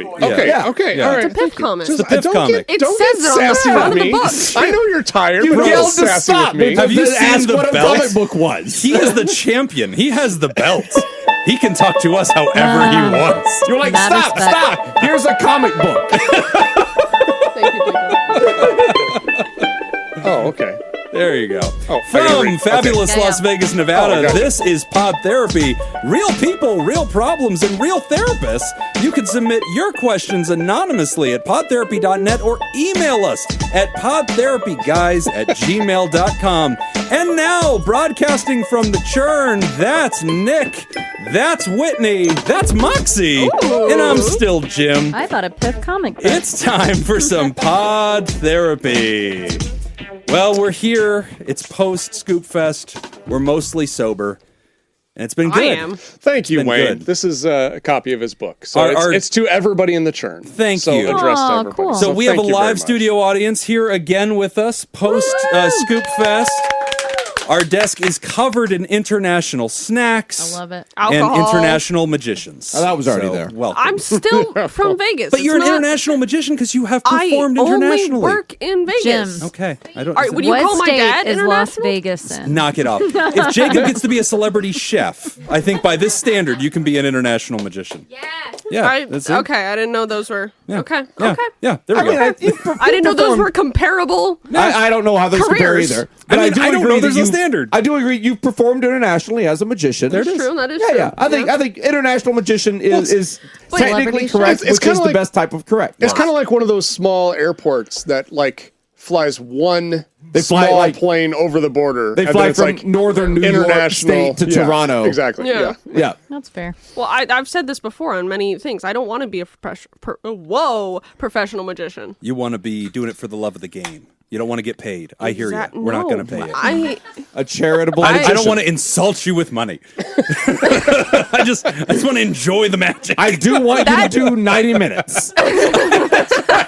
Okay, all right. It's a Piff comic. It's a Piff comic. It Don't says get it on the sassy front with of the me. book. I know you're tired, You but yelled don't to sassy stop with me. because Have you they seen asked the what a belt? comic book was. He is the champion. He has the belt. He can talk to us however he wants. You're like, Mad stop, respect. stop. Here's a comic book. Thank you, Jacob. Oh, okay. There you go. Oh, I gotta From read. fabulous Okay. Las Vegas, Nevada, Oh, gotcha. this is Pod Therapy. Real people, real problems, and real therapists. You can submit your questions anonymously at podtherapy.net or email us at podtherapyguys@gmail.com. And now, broadcasting from the churn, that's Nick, that's Whitney, that's Moxy, and I'm still Jim. I bought a Piff comic book. It's time for some Pod Therapy. Well, we're here. It's post Scoop Fest. We're mostly sober, and it's been good. I am. Thank you, been Wayne. good. This is a copy of his book. So Our- it's to everybody in the churn. Thank so you. addressed to Aw, everybody. cool. So we have a thank you very live much. studio audience here again with us post Scoop Fest. Our desk is covered in international snacks. I love it. And Alcohol. international magicians. Oh, that was already So, there. Welcome. I'm still from Vegas. but you're It's an not- international magician because you have I performed only internationally. work in Vegas. Jim. Okay. I don't. All right, would you What call my state dad is Las international? Vegas in? Knock it off. If Jacob gets to be a celebrity chef, I think by this standard you can be an international magician. Yeah. That's it. Okay, I didn't know those were. Yeah. Okay, Yeah. okay. Yeah. There we go. I didn't know those were comparable. I don't know how those compare Careers. either. I mean, do I don't agree know that there's a you- standard. I do agree. You've performed internationally as a magician. That is true. That is true. Yeah. I think international magician is technically Celebrity correct, chef. It's which is kinda the like- best type of correct. It's kind of like one of those small airports that like flies one They fly, small like- plane over the border. They and fly then it's from like northern New York international State to yeah, Toronto. Exactly. Yeah. Yeah. Yeah. That's fair. Well, I've said this before on many things. I don't want to be a professional magician. You want to be doing it for the love of the game. You don't want to get paid. I hear you. We're not No, going to pay you. A charitable I don't magician. want to insult you with money. I just want to enjoy the magic. I do want you to do 90 minutes. I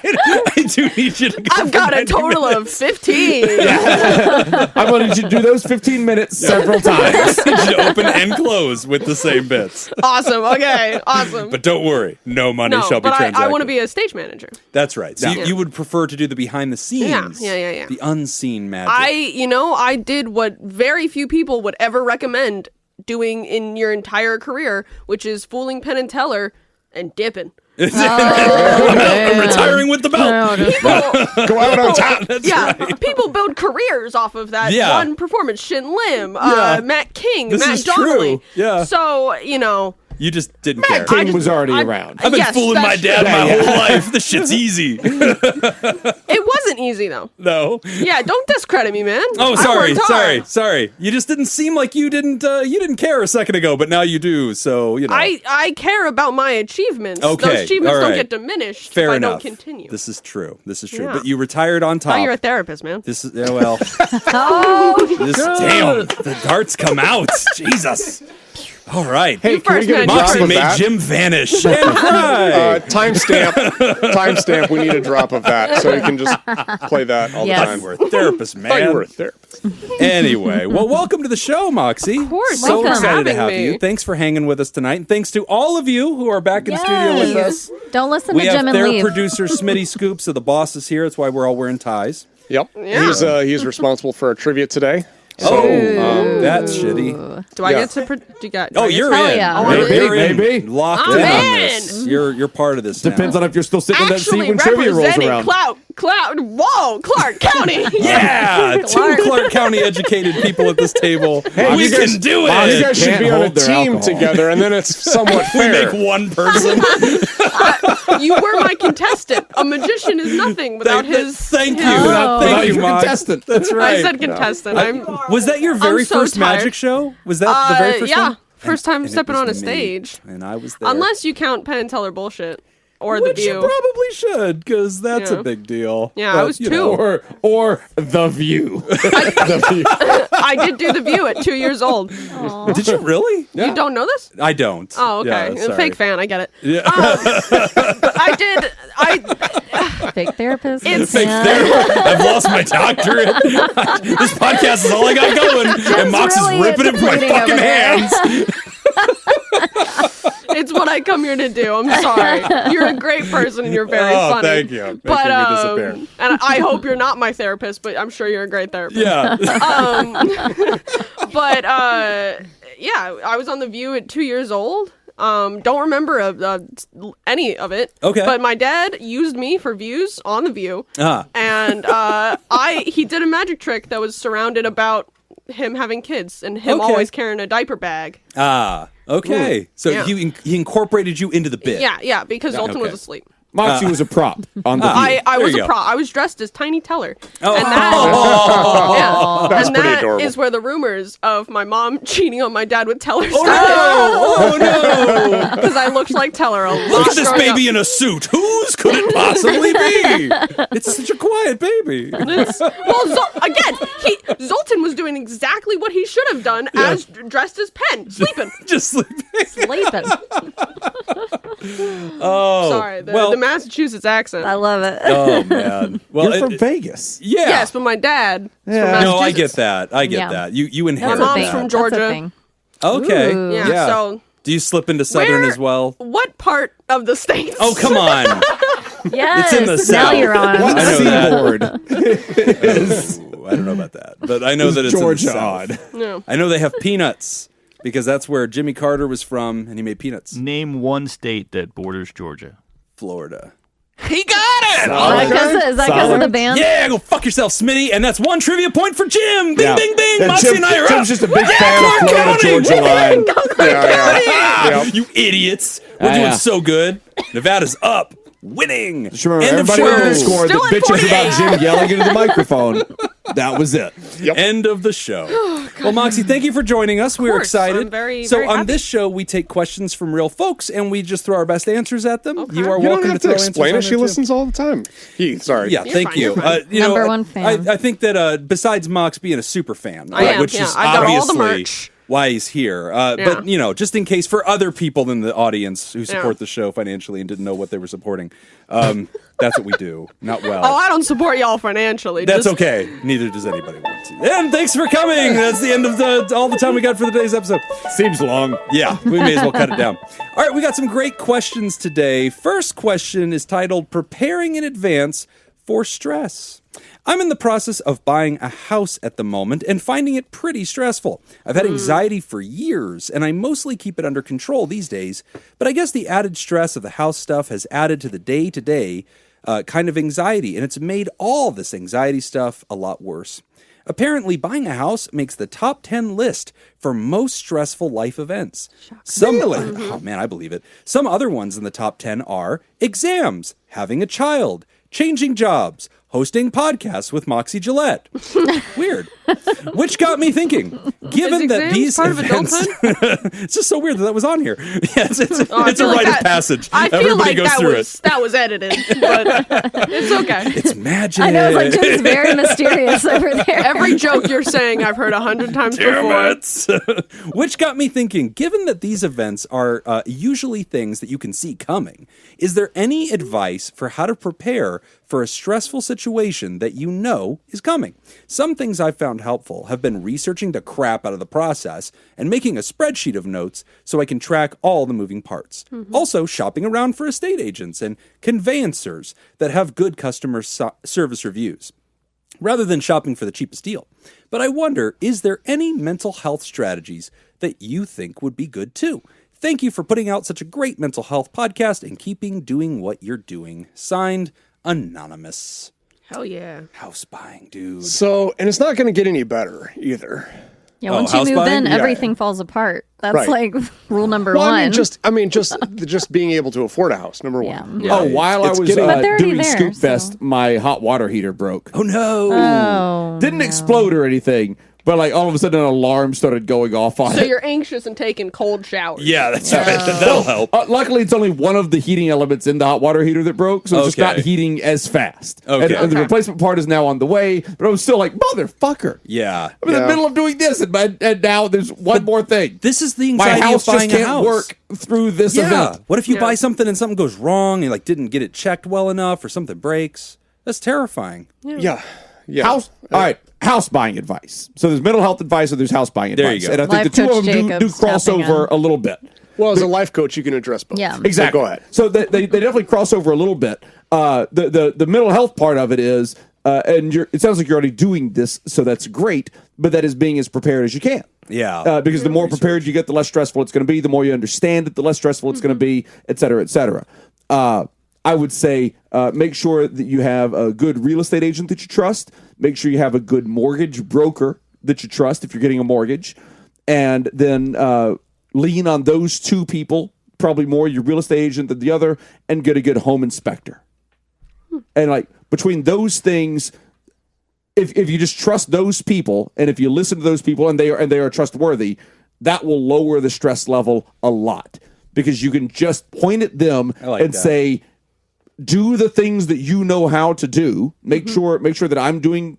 do need you to go. I've got a total of 15. I wanted you to do those 15 minutes several times. I need you to open and close with the same bits. Awesome. Okay. Awesome. But don't worry, no money no, shall be but transacted. I want to be a stage manager. That's right. So Yeah. you would prefer to do the behind the scenes. Yeah. The unseen magic. I did what very few people would ever recommend doing in your entire career, which is fooling Penn and Teller and dipping. I'm retiring with the belt. Go out on top. People build careers off of that Yeah. one performance. Shin Lim, Yeah. Matt King, This Matt is Donnelly. true. Yeah. So, You just didn't care. King was already around. I've been Yes, fooling my that's dad true. my whole life. This shit's easy. It wasn't easy though. No. Yeah, don't discredit me, man. Oh, I sorry, worked hard. sorry. You just didn't seem like you didn't care a second ago, but now you do. So I care about my achievements. Okay, Those achievements all don't right. get diminished Fair if I enough. don't continue. This is true. Yeah. But you retired on top. Oh, you're a therapist, man. This is well. Damn, the darts come out. Jesus. All right. Hey, can we first get a mentioned- drop Moxie of made that? Jim vanish and cry. Timestamp. We need a drop of that so you can just play that all Yes. the time. We're a therapist, man. Thought you were a therapist. Anyway, well, welcome to the show, Moxie. Of course. So Thanks for excited to having have me. you. Thanks for hanging with us tonight. And thanks to all of you who are back in studio with us. Don't listen We to have Jim and their leave. producer, Smitty Scoop, so the boss is here. That's why we're all wearing ties. Yep. Yeah. He's responsible for our trivia today. That's shitty. Do I Yeah. get to? Do you got? Oh, you're Hell in. yeah. You're in. Maybe. Locked I'm in on in. this. You're part of this Depends now. on if you're still sitting in that seat Actually when trivia rolls representing around. Clark County. Yeah, two Clark County educated people at this table. we you guys- can do You it. guys should can't be on a hold their team alcohol. together, and then it's somewhat We fair. make one person. You were my contestant. A magician is nothing without his. Thank you. Oh. Thank Without you, your Mox. contestant. That's right. I said contestant. Was that your very so first tired. magic show? Was that the very first yeah. one? First time And it stepping was on a me, stage. and I was there. Unless you count Penn and Teller bullshit or Which the you View. probably should, because that's Yeah. a big deal. Yeah, But, I was you two. know. Or The View. I did do the View at 2 years old. Did you really? You don't know this? I don't. Oh, okay. Yeah, sorry. Fake fan. I get it. Yeah. I did. Fake therapist. It's- Fake therapy. I've lost my doctorate. This podcast is all I got going, and Mox really is ripping it from my bleeding fucking over there. hands. It's what I come here to do. I'm sorry. You're a great person and you're very funny. Thank you. But Making me disappear. and I hope you're not my therapist, but I'm sure you're a great therapist. Yeah. But yeah, I was on The View at 2 years old. Don't remember any of it. Okay. But my dad used me for views on The View. And he did a magic trick that was surrounded about him having kids and him always carrying a diaper bag. Okay. Ooh. So Yeah. he incorporated you into the bit. Yeah, because Zoltan was Okay. asleep. Moxy was a prop on the View. I was you a go. prop. I was dressed as Tiny Teller. Oh. And that, That's and pretty that adorable. is where the rumors of my mom cheating on my dad with Teller started. Oh no! Because I looked like Teller a lot. Look at this growing up. baby in a suit. Whose could it possibly be? It's such a quiet baby. Zoltan was doing exactly what he should have done as dressed as Penn, sleeping. Just sleeping. Sleeping. Oh, Sorry, the Massachusetts accent. I love it. Oh man. Well, You're from Vegas. yeah. Yes, but my dad is from Yeah. No, I Massachusetts. get that. I get Yeah. that. You My inherit mom's that. from That's a Georgia. thing. Okay. Ooh. Yeah, so do you slip into Southern Where- as well? what part of the States? Oh, come on. Yes. It's in the Now South. you're on. What I know that. seaboard is Ooh, I don't know about that, but I know that it's Georgia in the South. on? No. I know they have peanuts because that's where Jimmy Carter was from, and he made peanuts. Name one state that borders Georgia. Florida. He got it! Is that because of the band? Yeah, go fuck yourself, Smitty. And that's one trivia point for Jim. Bing, Yeah. bing, bing. Yeah, Moxy Jim- and I are Jim's up. just a big Yeah, fan of Clark Florida County. Georgia line. Yeah. You idiots. We're doing Yeah. so good. Nevada's up. Winning. Just remember, End of everybody on show. Discord Still that at bitches about 48. Jim yelling into the microphone. That was it. End of the show. Well, Moxy, thank you for joining us. We're course. excited. I'm very, so very on happy. this show, we take questions from real folks and we just throw our best answers at them. Okay. You are You welcome don't have to to throw explain answers it. She on there, too. listens all the time. Sorry. Yeah, thank fine, you. you're fine. You know, Number one fan. I think that besides Mox being a super fan, I am, which yeah. is I've got all the obviously merch. why he's here. But, you know, just in case for other people in the audience who support the show financially and didn't know what they were supporting, that's what we do. Not well. Oh, I don't support y'all financially. That's just, okay. Neither does anybody want to. And thanks for coming. That's the end of all the time we got for today's episode. Seems long. Yeah, we may as well cut it down. All right, we got some great questions today. First question is titled Preparing in Advance for Stress. I'm in the process of buying a house at the moment and finding it pretty stressful. I've had anxiety for years, and I mostly keep it under control these days, but I guess the added stress of the house stuff has added to the day-to-day kind of anxiety, and it's made all this anxiety stuff a lot worse. Apparently, buying a house makes the top 10 list for most stressful life events. Oh man, I believe it. Some other ones in the top 10 are exams, having a child, changing jobs, hosting podcasts with Moxy Jillette. Weird. Which got me thinking, given Is that exams these part of events... it's just so weird that was on here. Yeah, it's I a feel like rite of that- passage. I feel Everybody like goes that through was that was edited, but it's okay. It's magic. I know, it's like Jim's very mysterious over there. Every joke you're saying, I've heard 100 times before. Damn it. Which got me thinking, given that these events are usually things that you can see coming, is there any advice for how to prepare for a stressful situation that you know is coming? Some things I've found helpful have been researching the crap out of the process and making a spreadsheet of notes so I can track all the moving parts. Also, shopping around for estate agents and conveyancers that have good customer service reviews, rather than shopping for the cheapest deal. But I wonder, is there any mental health strategies that you think would be good too? Thank you for putting out such a great mental health podcast and keeping doing what you're doing. Signed, Anonymous. Hell yeah. House buying, dude. So, and it's not going to get any better either. Yeah, once you house move buying? in, Yeah. everything falls apart. That's Right. like rule number Well, one. I mean, just being able to afford a house, number one. Yeah. While I It's was getting- But they're already doing there, Scoop so- Fest, my hot water heater broke. Oh no. Oh, Didn't explode or anything, but like all of a sudden an alarm started going off on So it. you're anxious and taking cold showers. Yeah, that's right. That'll help. Luckily, it's only one of the heating elements in the hot water heater that broke, so it's just Okay. not heating as fast. Okay. And the replacement part is now on the way, but I was still like, motherfucker. Yeah. I'm in the middle of doing this, and now there's one more thing. This is the My anxiety house of buying just a can't house. work through this Yeah. event. What if you Yeah. buy something and something goes wrong and like didn't get it checked well enough or something breaks? That's terrifying. Yeah. House, all right, house buying advice. So there's mental health advice and there's house buying There you advice. go. And I think Life the two Coach of them do Jacob's cross tapping over in. a little bit. Well, as a life coach, you can address both. Yeah. Exactly. So go ahead. So they definitely cross over a little bit. The mental health part of it is, and it sounds like you're already doing this, so that's great. But that is being as prepared as you can. Yeah. Because the more prepared you get, the less stressful it's going to be. The more you understand it, the less stressful it's going to be, et cetera, et cetera. I would say make sure that you have a good real estate agent that you trust. Make sure you have a good mortgage broker that you trust if you're getting a mortgage. And then lean on those two people, probably more your real estate agent than the other, and get a good home inspector. And like between those things, if you just trust those people, and if you listen to those people, and they are trustworthy, that will lower the stress level a lot, because you can just point at them and say, do the things that you know how to do. Make sure that I'm doing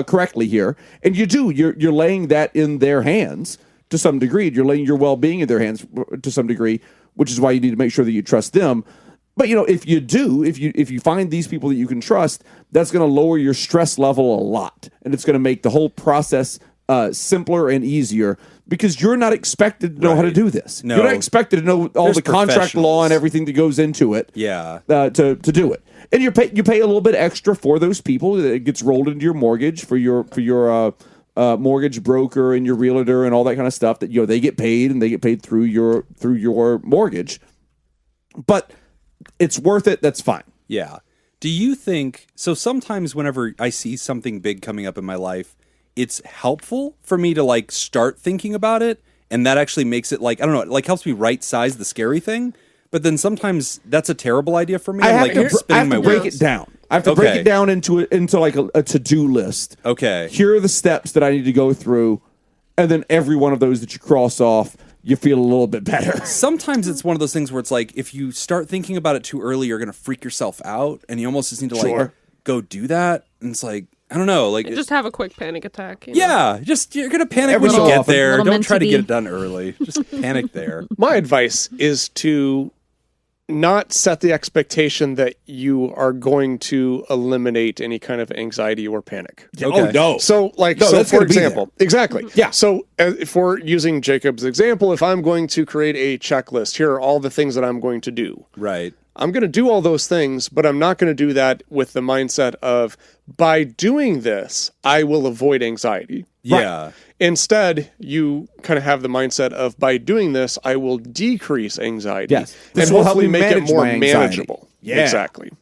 correctly here, and you do. You're laying that in their hands to some degree. You're laying your well-being in their hands to some degree, which is why you need to make sure that you trust them. But if you find these people that you can trust, that's going to lower your stress level a lot, and it's going to make the whole process simpler and easier, because you're not expected to know how to do this. No. You're not expected to know all the contract law and everything that goes into it. Yeah. To do it, and you pay a little bit extra for those people. It gets rolled into your mortgage for your mortgage broker and your realtor and all that kind of stuff. That they get paid, and they get paid through your mortgage. But it's worth it. That's fine. Yeah. Do you think so? Sometimes whenever I see something big coming up in my life, it's helpful for me to start thinking about it, and that actually makes it I don't know, it helps me right size the scary thing. But then sometimes that's a terrible idea for me. I I'm have to break it down. I have to break it down into a to-do list. Okay. Here are the steps that I need to go through, and then every one of those that you cross off, you feel a little bit better. Sometimes it's one of those things where it's if you start thinking about it too early, you're going to freak yourself out, and you almost just need to go do that. And it's I don't know, just have a quick panic attack. Yeah, you're going to panic Every when you so get often. there. Little Don't meant try to to get be. it done early. Just panic there. My advice is to not set the expectation that you are going to eliminate any kind of anxiety or panic. Okay. Oh, no. So, that's for gonna be example, exactly. Yeah. So, if we're using Jacob's example, if I'm going to create a checklist, here are all the things that I'm going to do. Right. I'm going to do all those things, but I'm not going to do that with the mindset of, by doing this, I will avoid anxiety. Yeah. Instead, you kind of have the mindset of, by doing this, I will decrease anxiety. Yes. And This will help hopefully me make it manage more my anxiety. manageable. Yeah. Exactly.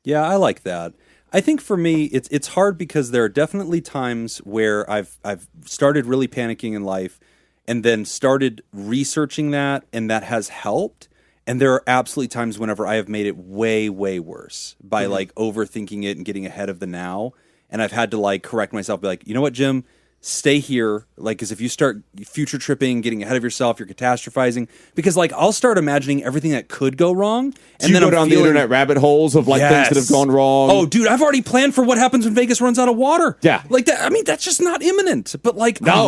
Yeah, I like that. I think for me, it's hard because there are definitely times where I've started really panicking in life, and then started researching that, and that has helped. And there are absolutely times whenever I have made it way, way worse by overthinking it and getting ahead of the now. And I've had to correct myself, be you know what, Jim, stay here. Because if you start future tripping, getting ahead of yourself, you're catastrophizing. Because I'll start imagining everything that could go wrong. And You then go I'm down feeling, the internet rabbit holes of things that have gone wrong. Oh, dude, I've already planned for what happens when Vegas runs out of water. Yeah. That. I mean, that's just not imminent. But No.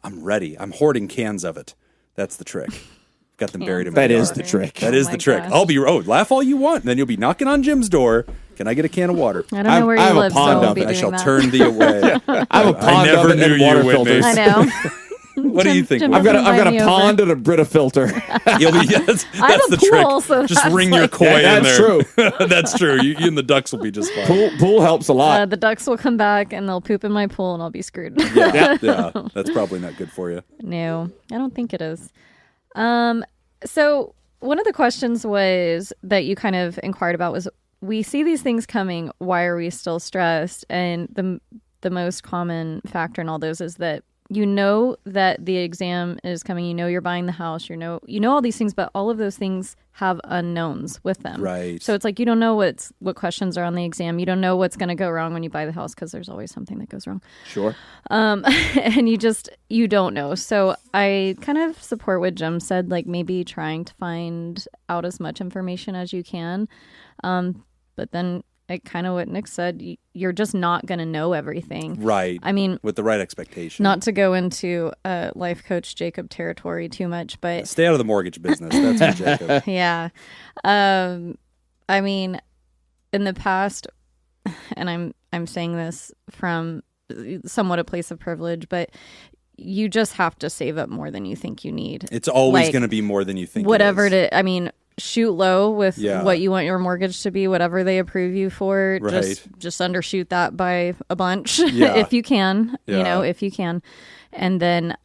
I'm ready. I'm hoarding cans of it. That's the trick. Got them buried in my that yard. is the trick. That is my the trick. gosh. Laugh all you want, and then you'll be knocking on Jim's door. Can I get a can of water? I don't know where I you have a live, so pond I'll of be it. I doing shall that. turn thee away. I have a pond never of it knew and you, water Whitney. filters. I know. What do you think? Jim I've got Invite a me over. pond and a Brita filter. That's I have a the pool, trick. so Just that's ring your like- koi in That's there. true. That's true. You and the ducks will be just fine. Pool helps a lot. The ducks will come back and they'll poop in my pool and I'll be screwed. Yeah, that's probably not good for you. No, I don't think it is. So one of the questions was that you kind of inquired about was, we see these things coming. Why are we still stressed? And the most common factor in all those is that you know that the exam is coming. You know you're buying the house. You know all these things, but all of those things have unknowns with them. Right. So it's you don't know what questions are on the exam. You don't know what's going to go wrong when you buy the house, because there's always something that goes wrong. Sure. And you don't know. So I kind of support what Jim said, maybe trying to find out as much information as you can. But then kind of what Nick said, you're just not going to know everything. Right. I mean, with the right expectation. not to go into life coach Jacob territory too much, but Stay out of the mortgage business. That's for Jacob. yeah. I mean, in the past, and I'm saying this from somewhat a place of privilege, but you just have to save up more than you think you need. It's always Like, going to be more than you think. whatever it is. I mean, shoot low with Yeah. what you want your mortgage to be, whatever they approve you for. Right. Just undershoot that by a bunch Yeah. if you can. Yeah. If you can, and then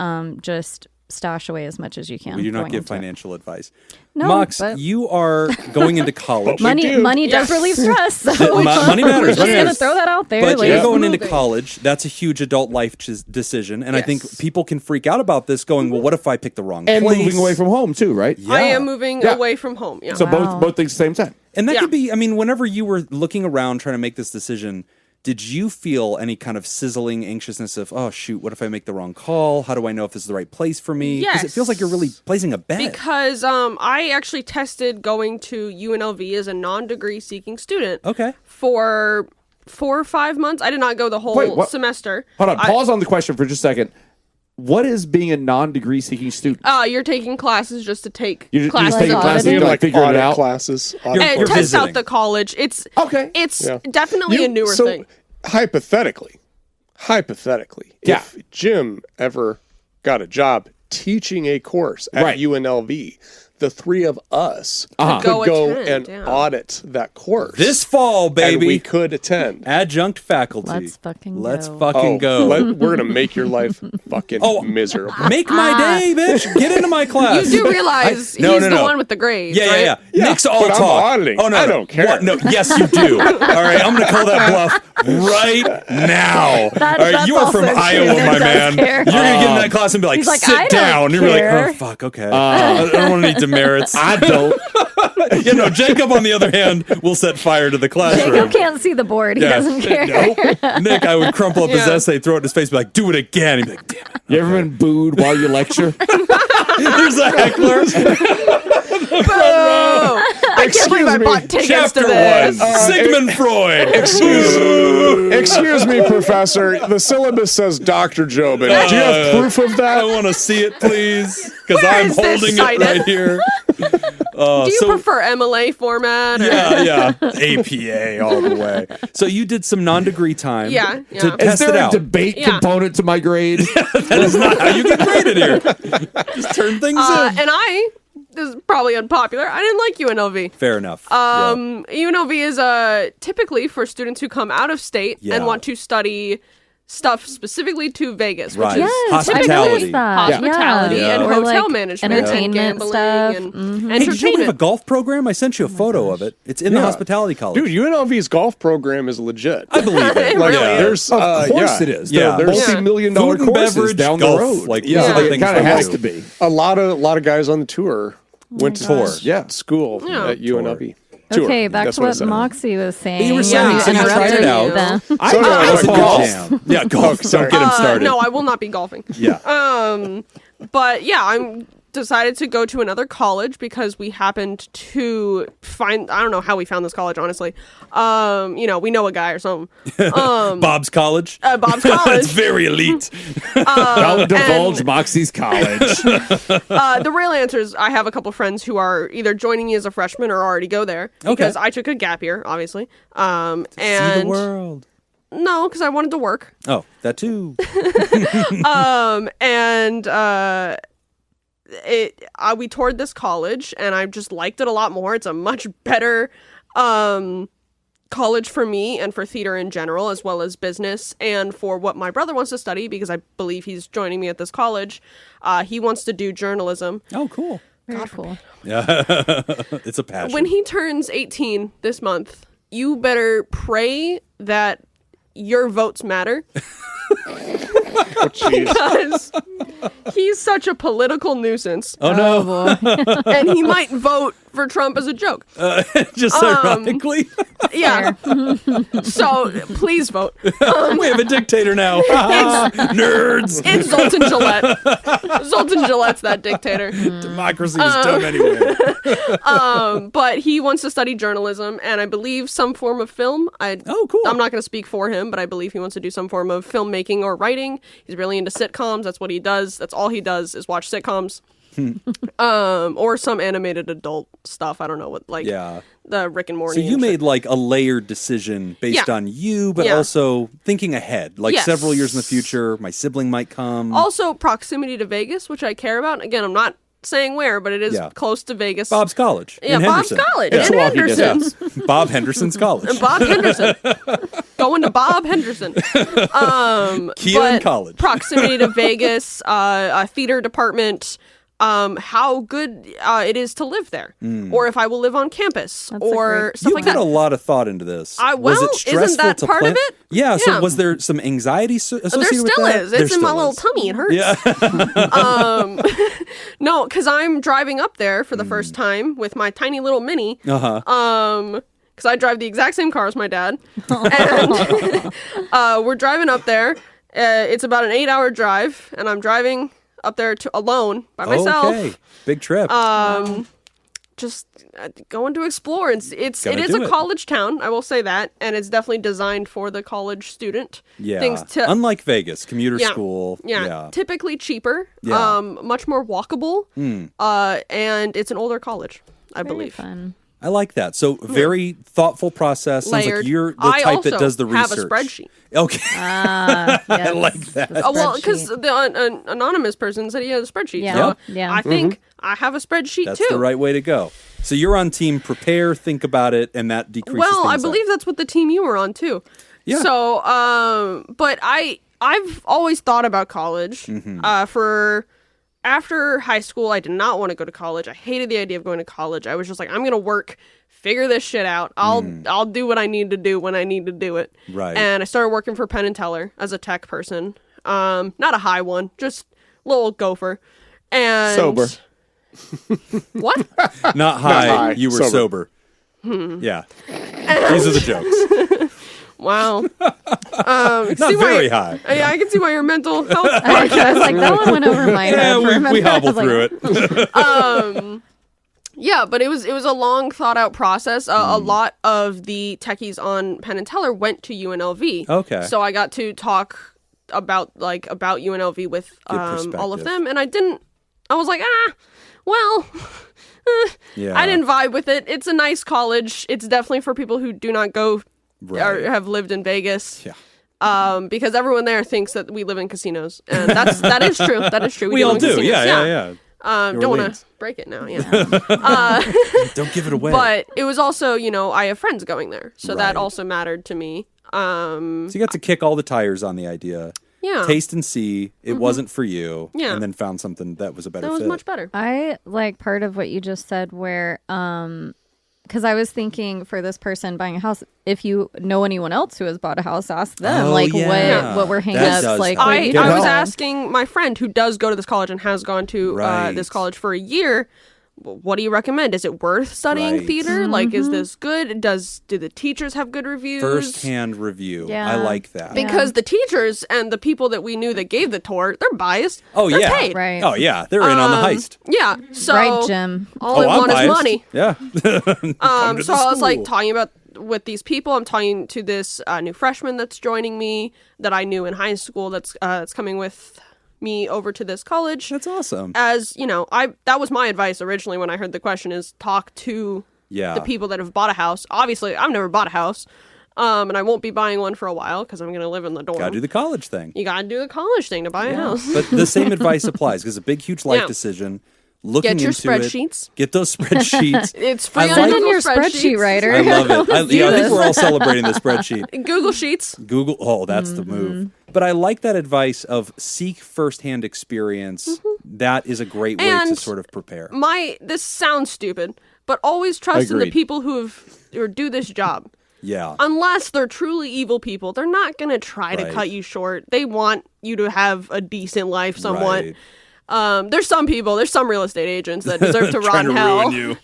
just stash away as much as you can. We do not going give into it. financial advice. No, Mox, but- you are going into college. Money does relieve stress. So Money matters. We're just money gonna matters. throw that out there. But like, you're going into moving. college. That's a huge adult life decision, and I think Yes. people can freak out about this. Going, well, what if I pick the wrong And place? moving away from home too, right? Yeah. I am moving Yeah. away from home. Yeah. So Wow. both things at the same time. And that Yeah. could be, I mean, whenever you were looking around trying to make this decision, did you feel any kind of sizzling anxiousness of, oh, shoot, what if I make the wrong call? How do I know if this is the right place for me? Because it feels like you're really placing a bet. Because I actually tested going to UNLV as a non-degree seeking student Okay. for 4 or 5 months. I did not go the whole Wait, what? semester. Hold on, pause on the question for just a second. What is being a non-degree seeking student? You're taking classes just to take You're classes. just taking Like classes auditing? to like figure it audit out. classes. You're- and you're test visiting. out the college. It's Okay. It's Yeah. definitely a newer thing. Hypothetically, Yeah. if Jim ever got a job teaching a course at Right. UNLV, the three of us Uh-huh. could Go go attend, and yeah. audit that course. This fall, and baby. we could attend. Adjunct faculty. Let's fucking Let's go. fucking go. We're gonna make your life fucking miserable. Make my day, bitch. Get into my class. You do realize No, he's no, the no. one with the grades, Yeah, right? yeah, yeah. Nick's all but I'm talk. auditing. Oh no, I no. don't care. What? No, yes, you do. All right, I'm gonna call that bluff right now. All right, That's you are from also true. Iowa, Nick my does man. care. You're gonna get in that class and be like, He's like, sit I don't down. You're like, care. oh fuck, okay. I don't want any demerits. I don't. You know, Jacob, on the other hand, will set fire to the classroom. Jacob can't see the board. He Yeah. doesn't care. Nope. Nick, I would crumple up his Yeah. essay, throw it in his face, be like, do it again. He'd be like, damn it. You ever been booed while you lecture? There's a heckler. Oh, I can't believe I me. bought tickets Chapter to 1. this. Sigmund Freud. Excuse me, Professor. The syllabus says Dr. Jobin. Do you have proof of I that? want to see it, please, because Where I'm is this holding it cited? right here. Do you prefer MLA format? Or? Yeah, APA all the way. So you did some non-degree time Yeah, to yeah. Is test there it a out. debate Yeah. component to my grade? That is not how you get graded here. Just turn things in. And this is probably unpopular. I didn't like UNLV. Fair enough. UNLV is typically for students who come out of state Yeah. and want to study stuff specifically to Vegas, Right. which is Yes, I Hospitality. noticed that. hospitality Yeah. and Or, hotel like, management and entertainment gambling stuff. and Hey, did you know we have a entertainment. golf program? I sent you a photo of it. It's in the hospitality college. Dude, UNLV's golf program is legit. I believe it. It Like, really is. there's, Of course yeah. it is. Yeah. They're There's multi-million-dollar food and courses beverage, down golf, the road. like, yeah, these are the it things kind of we has do. to be. A lot of guys on the tour went to Tour. Yeah. school Yeah. at UNLV. Tour. Okay, back That's to what I said. Moxy was saying. You were saying, so you tried it out. them. So I do I. like Golf. golf. Yeah, golf. sorry. Don't get him started. No, I will not be golfing. Yeah. But yeah, I'm decided to go to another college because we happened to find, I don't know how we found this college, honestly. We know a guy or something. Bob's College. Bob's It's College. very elite. Don't divulge Moxie's college. The real answer is I have a couple friends who are either joining me as a freshman or already go there because I took a gap year, obviously. See the world. No, because I wanted to work. Oh, that too. We toured this college and I just liked it a lot more. It's a much better college for me and for theater in general, as well as business and for what my brother wants to study, because I believe he's joining me at this college. He wants to do journalism. Oh, cool. Very cool. It's a passion. When he turns 18 this month, you better pray that your votes matter. Oh, jeez. Because he's such a political nuisance. Oh, no. boy. And he might vote for Trump as a joke. Just ironically. Yeah. So please vote. We have a dictator now. Nerds. It's Zoltan Gillette. Zoltan Gillette's that dictator. Democracy was dumb anyway. But he wants to study journalism and I believe some form of film. Oh, cool. I'm not going to speak for him, but I believe he wants to do some form of filmmaking or writing. He's really into sitcoms. That's what he does. That's all he does is watch sitcoms. or some animated adult stuff. I don't know what, like the Rick and Morty. So you made like a layered decision based on you, but also thinking ahead, like several years in the future, my sibling might come. Also, proximity to Vegas, which I care about. Again, I'm not saying where, but it is close to Vegas. Bob's College. Yeah, in Bob's Henderson. College in Henderson. Bob Henderson's college. Bob Henderson. Going to Bob Henderson. Keelan College. Proximity to Vegas, a theater department, how good it is to live there, or if I will live on campus, or stuff like that. You put a lot of thought into this. Was it stressful isn't that to part plan? of it? Yeah, so was there some anxiety associated there with still that? is. It's in my little tummy. It hurts. Yeah. No, because I'm driving up there for the first time with my tiny little Mini. Because I drive the exact same car as my dad. And we're driving up there. It's about an 8-hour drive, and I'm driving up there alone by myself. Okay, big trip. Just going to explore. It is a college town, I will say that, and it's definitely designed for the college student. Yeah, things to, unlike Vegas, commuter school. Yeah, typically cheaper. Yeah. Much more walkable. And it's an older college, I believe. Fun. I like that. So very thoughtful process. Sounds Layered. like you're the type that does the research. I have a spreadsheet. Okay. Yes, I like that. Well, because the anonymous person said he had a spreadsheet. Yeah. So I think I have a spreadsheet That's too. the right way to go. So you're on team prepare, think about it, and that decreases Well, I things believe up. that's what the team you were on too. Yeah. So, but I've always thought about college. After high school, I did not want to go to college. I hated the idea of going to college. I was just like, I'm gonna work, figure this shit out. I'll do what I need to do when I need to do it. Right. And I started working for Penn and Teller as a tech person. Not a high one, just little gopher. And Sober. What? Not high, high, you were sober. Yeah. These are the jokes. Wow. Not very high. Yeah, I can see why your mental health. I was like, that one went over my head. Yeah, for a minute. we I hobbled was like, through it. Yeah, but it was a long thought out process. A lot of the techies on Penn and Teller went to UNLV. Okay. So I got to talk about UNLV with all of them, and I was like, well, Yeah. I didn't vibe with it. It's a nice college. It's definitely for people who do not go or have lived in Vegas. Yeah. Because everyone there thinks that we live in casinos, and that is true. That is true. We all live in do. casinos. Yeah. Don't want to break it now. Yeah. Don't give it away. But it was also, I have friends going there, so Right. that also mattered to me. So you got to kick all the tires on the idea. Yeah. Taste and see. It wasn't for you. Yeah. And then found something that was a better That was fit. much better. I like part of what you just said where, because I was thinking for this person buying a house, if you know anyone else who has bought a house, ask them what were That hangups. does Like, help. what you I was did. asking my friend who does go to this college and has gone to Right. this college for a year, what do you recommend? Is it worth studying Right. theater? Like, is this good? Do the teachers have good reviews? First-hand review. Yeah. I like that. Because the teachers and the people that we knew that gave the tour, they're biased. Oh, they're yeah. paid. Right. Oh, yeah. They're in on the heist. Yeah. So Right, Jim. all they I'm want is biased. money. Yeah. So I was like school. talking about with these people. I'm talking to this new freshman that's joining me that I knew in high school. That's coming with me over to this college. That's awesome. As that was my advice originally when I heard the question: is talk to the people that have bought a house. Obviously, I've never bought a house, and I won't be buying one for a while because I'm going to live in the dorm. Gotta do the college thing. You gotta do the college thing to buy a house. But the same advice applies because a big, huge life Yeah. decision. Looking Get your into spreadsheets. Get those spreadsheets. It's free I on like- Send in Google your spreadsheet writer. I love it. I think this. we're all celebrating the spreadsheet. Google Sheets. Google. Oh, that's the move. But I like that advice of seek firsthand experience. That is a great way to And sort of prepare. This sounds stupid, but always trust in the Agreed. people who do this job. Yeah. Unless they're truly evil people, they're not going to try to Right. cut you short. They want you to have a decent life somewhat. Right. There's some real estate agents that deserve to rot Trying in to hell. ruin you.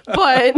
But,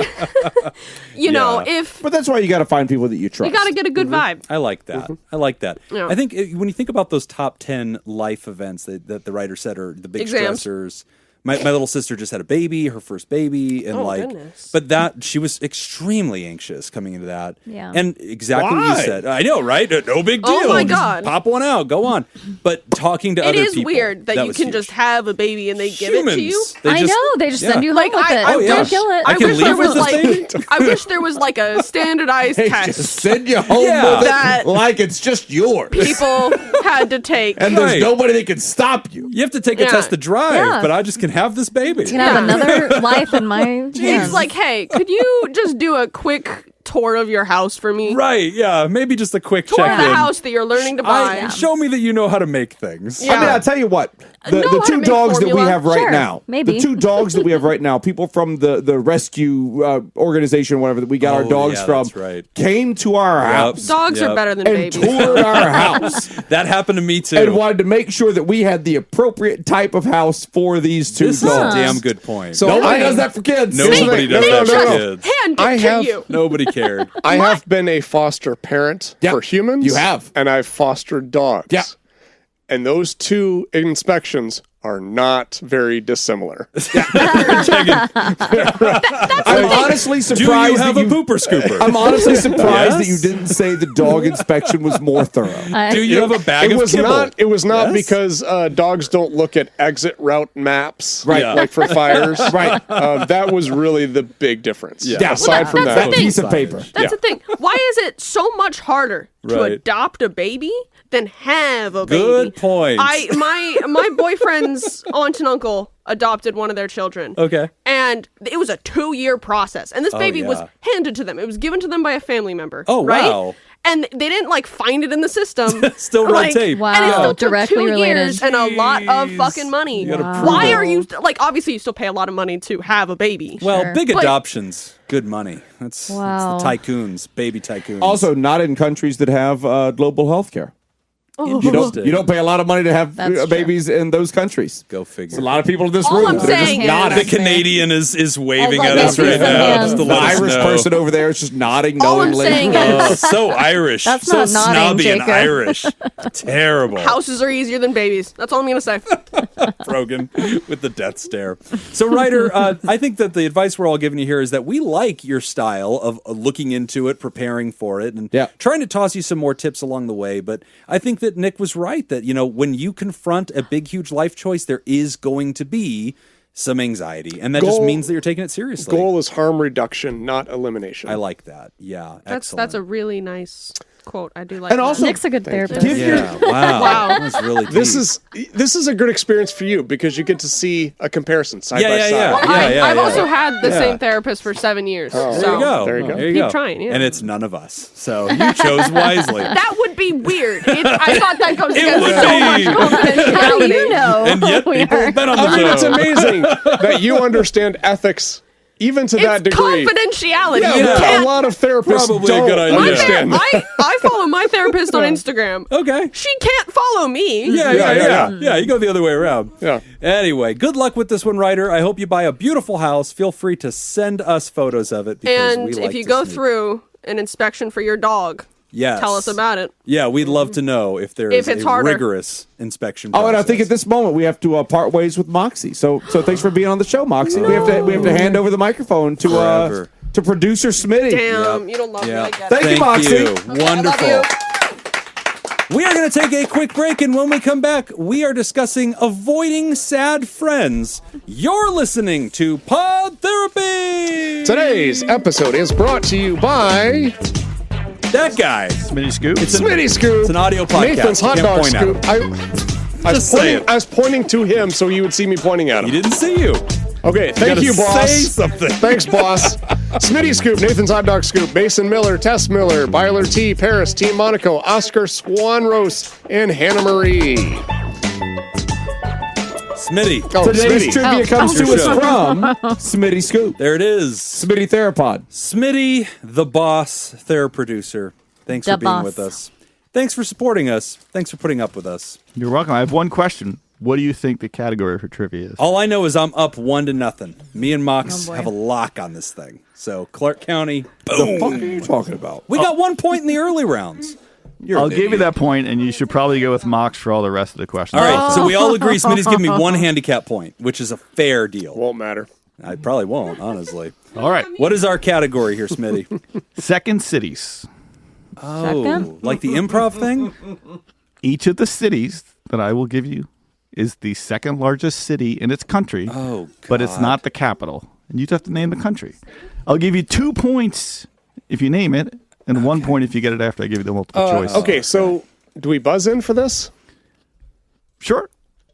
if But that's why you got to find people that you trust. you got to get a good vibe. I like that. I like that. Yeah. I think when you think about those top 10 life events that the writer said are the big Exams. stressors, My little sister just had a baby, her first baby, and goodness. but that she was extremely anxious coming into that. Yeah. And exactly what Why? you said. I know, right? No big deal. Oh my Just God. pop one out, go on. But talking to It other is people, weird that you was can huge. just have a baby and they give it to you. They I just- know. They just send you home Like with it. I yeah. wish, Kill it. I I can wish leave there with was this like thing? I wish there was like a standardized Just test send you home Yeah. with That- it like it's just yours. people had to take. And there's Right. nobody that can stop you. You have to take a Yeah. test to drive, Yeah. but I just can have this baby. You can have another life in my hands. It's like, hey, could you just do a quick tour of your house for me? Right, yeah. Maybe just a quick Tour of check-in. the house that you're learning to buy. Show me that you know how to make things. Yeah. I mean, I'll tell you what. The Know how to two make dogs that we formula. have right Sure, now, maybe. the two dogs that we have right now, people from the rescue organization, whatever that we got our Oh, dogs yeah, from, that's right. came to our house Dogs Yep. are better than and babies. toured our house That happened to me too. and wanted to make sure that we had the appropriate type of house for these two This is a dogs. damn good point. So Nobody I- does that for kids. Nobody does that for kids. Hand I it to have- you. Nobody cared. I have been a foster parent Yep. for humans. You have. And I've fostered dogs. Yeah. And those two inspections are not very dissimilar. I'm honestly Do surprised you have that a pooper scooper? I'm honestly surprised that Yes? you didn't say the dog inspection was more thorough. Do you have a bag It of was kibble? not. It was not Yes? because dogs don't look at exit route maps, Right. Yeah. Like for fires, Right. That was really the big difference. Yeah. Aside from that's that, the thing. Piece of paper. That's the thing. Why is it so much harder to Right. adopt a baby than have a baby? Good point. My boyfriend's aunt and uncle adopted one of their children. Okay. And it was a 2-year process. And this baby was yeah. handed to them. It was given to them by a family member. Oh, right? wow. And they didn't like find it in the system. Still red tape. Wow. And it still took Directly 2 related. years and a lot of fucking money. gotta prove Why it. are you like? Obviously, you still pay a lot of money to have a baby. Well, Sure. big But- adoptions, good money. That's Wow. the tycoons, baby tycoons. Also, not in countries that have global health care. You don't pay a lot of money to have That's true. babies in those countries. go figure. There's a lot of people in this All room I'm that are just saying is- nodding. The Canadian is waving Like at us that right piece of now, hand. just to The let us Irish know. person over there is just nodding All I'm knowingly. saying Oh, is so Irish. That's so not nodding, snobby and Jacob. Irish. Terrible. houses are easier than babies. That's all I'm gonna say. Brogan with the death stare. So, Ryder, I think that the advice we're all giving you here is that we like your style of looking into it, preparing for it, and Yeah. trying to toss you some more tips along the way. But I think that Nick was right that, when you confront a big, huge life choice, there is going to be some anxiety. And that just Goal- means that you're taking it seriously. goal is harm reduction, not elimination. I like that. Yeah, excellent. That's a really nice quote. I do like. And that. also- Nick's a good therapist. Yeah, wow. Wow. That's really This deep. is a good experience for you because you get to see a comparison side by side. I've also had the same therapist for 7 years. There so you go. There you go. There you Keep go. trying, yeah. And it's none of us. So you chose wisely. that would be weird. I thought that goes It against would so much be. confidentiality. How do you know? And yet we people are? have been on the I mean, it's show. amazing that you understand ethics even to that It's degree. confidentiality. Yeah, You but can't- a lot of therapists Probably a don't good idea. understand. I follow my therapist on Instagram. Okay. She can't follow me. Yeah, you go the other way around. Yeah. Anyway, good luck with this one, Ryder. I hope you buy a beautiful house. Feel free to send us photos of it because we And like if you to go snoop. through an inspection for your dog, Yes. tell us about it. Yeah, we'd love to know if there If is it's a harder. rigorous inspection Oh, and I think process. at this moment we have to part ways with Moxy. So thanks for being on the show, Moxy. We have to hand over the microphone to Forever. producer Smitty. Damn, you don't love me. Yeah. I get Thank it. you, Moxy. Okay, Wonderful. I love We are going to take a quick break, and when we come back, we are discussing avoiding sad friends. You're listening to Pod Therapy. Today's episode is brought to you by That guy. Smitty Scoop. Smitty Scoop. It's an audio podcast. Nathan's You hot can't dog point at scoop. Just say it. I was pointing to him so he would see me pointing at He him. didn't see you. Okay, thank gotta you, boss. say something. Thanks, boss. Smitty Scoop, Nathan's Hot Dog Scoop, Mason Miller, Tess Miller, Byler T, Paris, Team Monaco, Oscar Swanrose, and Hannah Marie. Smitty. Oh, Today's Smitty. trivia comes to Your us show. from Smitty Scoop. There it is. Smitty Therapod. Smitty, the boss, producer. Thanks for The being boss. with us. Thanks for supporting us. Thanks for putting up with us. You're welcome. I have one question. What do you think the category for trivia is? All I know is I'm up 1-0. Me and Mox Oh, boy. have a lock on this thing. So Clark County, The fuck are you talking about? we got 1 point in the early rounds. I'll give you that point, and you should probably go with Mox for all the rest of the questions. All right, so we all agree Smitty's giving me 1 handicap point, which is a fair deal. Won't matter. I probably won't, honestly. All right. What is our category here, Smitty? Second cities. Oh, Second? like the improv thing? Each of the cities that I will give you is the second largest city in its country, but it's not the capital. And you just have to name the country. I'll give you 2 points if you name it, and 1 point if you get it after I give you the multiple choice. Okay, so do we buzz in for this? Sure.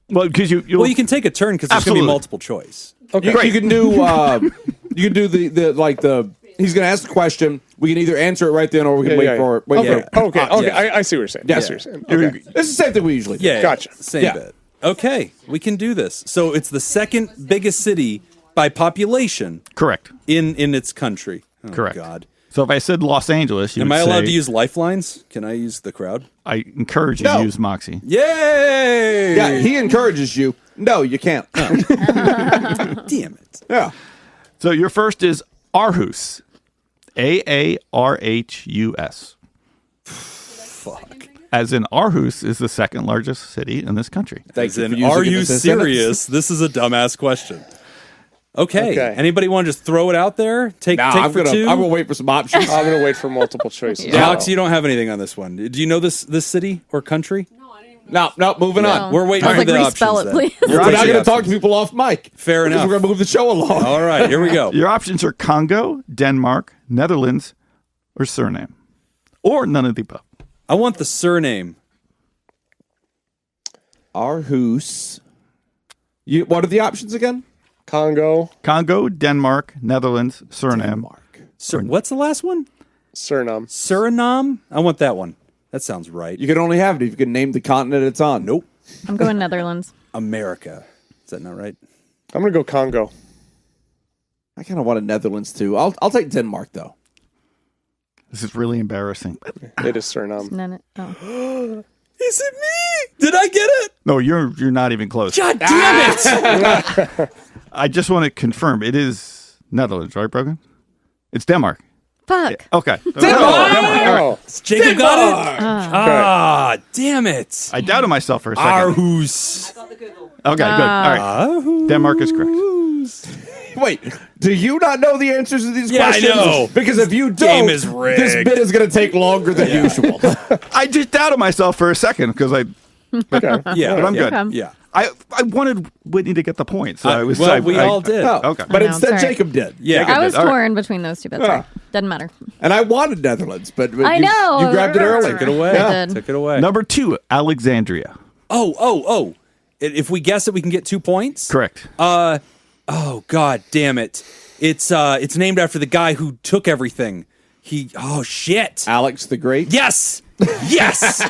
Well, because you can take a turn because there's going to be multiple choice. Okay. You can do the he's going to ask the question. We can either answer it right then or we can wait for it. Okay. I see what you're saying. Yeah. I see what you're saying. Okay. It's the same thing we usually do. Yeah, Gotcha. Same bit. Okay, we can do this. So it's the second biggest city by population. Correct. In its country. Oh, Correct. God. So if I said Los Angeles, you Am would I allowed say, to use lifelines? Can I use the crowd? I encourage you to use Moxy. Yay! Yeah, he encourages you. No, you can't. Damn it. Yeah. So your first is Aarhus. Aarhus. Fuck. As in, Aarhus is the second largest city in this country. As in, for using are it you as a serious? This is a dumbass question. Okay. Anybody want to just throw it out there? Take I'm for gonna, two? I'm going to wait for some options. I'm going to wait for multiple choices. Yeah. Alex, you don't have anything on this one. Do you know this city or country? No, moving on. We're waiting I was for like, the respell options. it, then. please. We're We'll not take going the to talk to options. people off mic. Fair Because enough. we're going to move the show along. All right, here we go. Your options are Congo, Denmark, Netherlands, or Suriname. Or none of the above. I want the surname. Aarhus. What are the options again? Congo, Denmark, Netherlands, Suriname. What's the last one? Suriname. Suriname? I want that one. That sounds right. You can only have it if you can name the continent it's on. Nope. I'm going Netherlands. America. Is that not right? I'm going to go Congo. I kind of want a Netherlands too. I'll take Denmark though. This is really embarrassing. It is Suriname. Is it me? Did I get it? No, you're not even close. God damn it! I just want to confirm. It is Netherlands, right, Brogan? It's Denmark. Fuck. Okay. Oh, Jacob got it? Damn it. I doubted myself for a second. Aarhus. Okay, good. All right. Denmark is correct. Wait, do you not know the answers to these Yeah, I questions? know. Because if you Game don't, is rigged. this bit is going to take longer than usual. I just doubted myself for a second because okay. Yeah. but I'm good. Okay. Yeah. I wanted Whitney to get the point, so I was. we all did. Okay. But I know, instead, sorry. Jacob did. Yeah. I was All right. torn between those two, but sorry. Doesn't matter. And I wanted Netherlands, but I you, know. you grabbed it early. Took it away. I did. Took it away. Number 2, Alexandria. Oh. If we guess it, we can get 2 points? Correct. Oh, God damn it. It's named after the guy who took everything. Oh, shit. Alex the Great. Yes. Yes.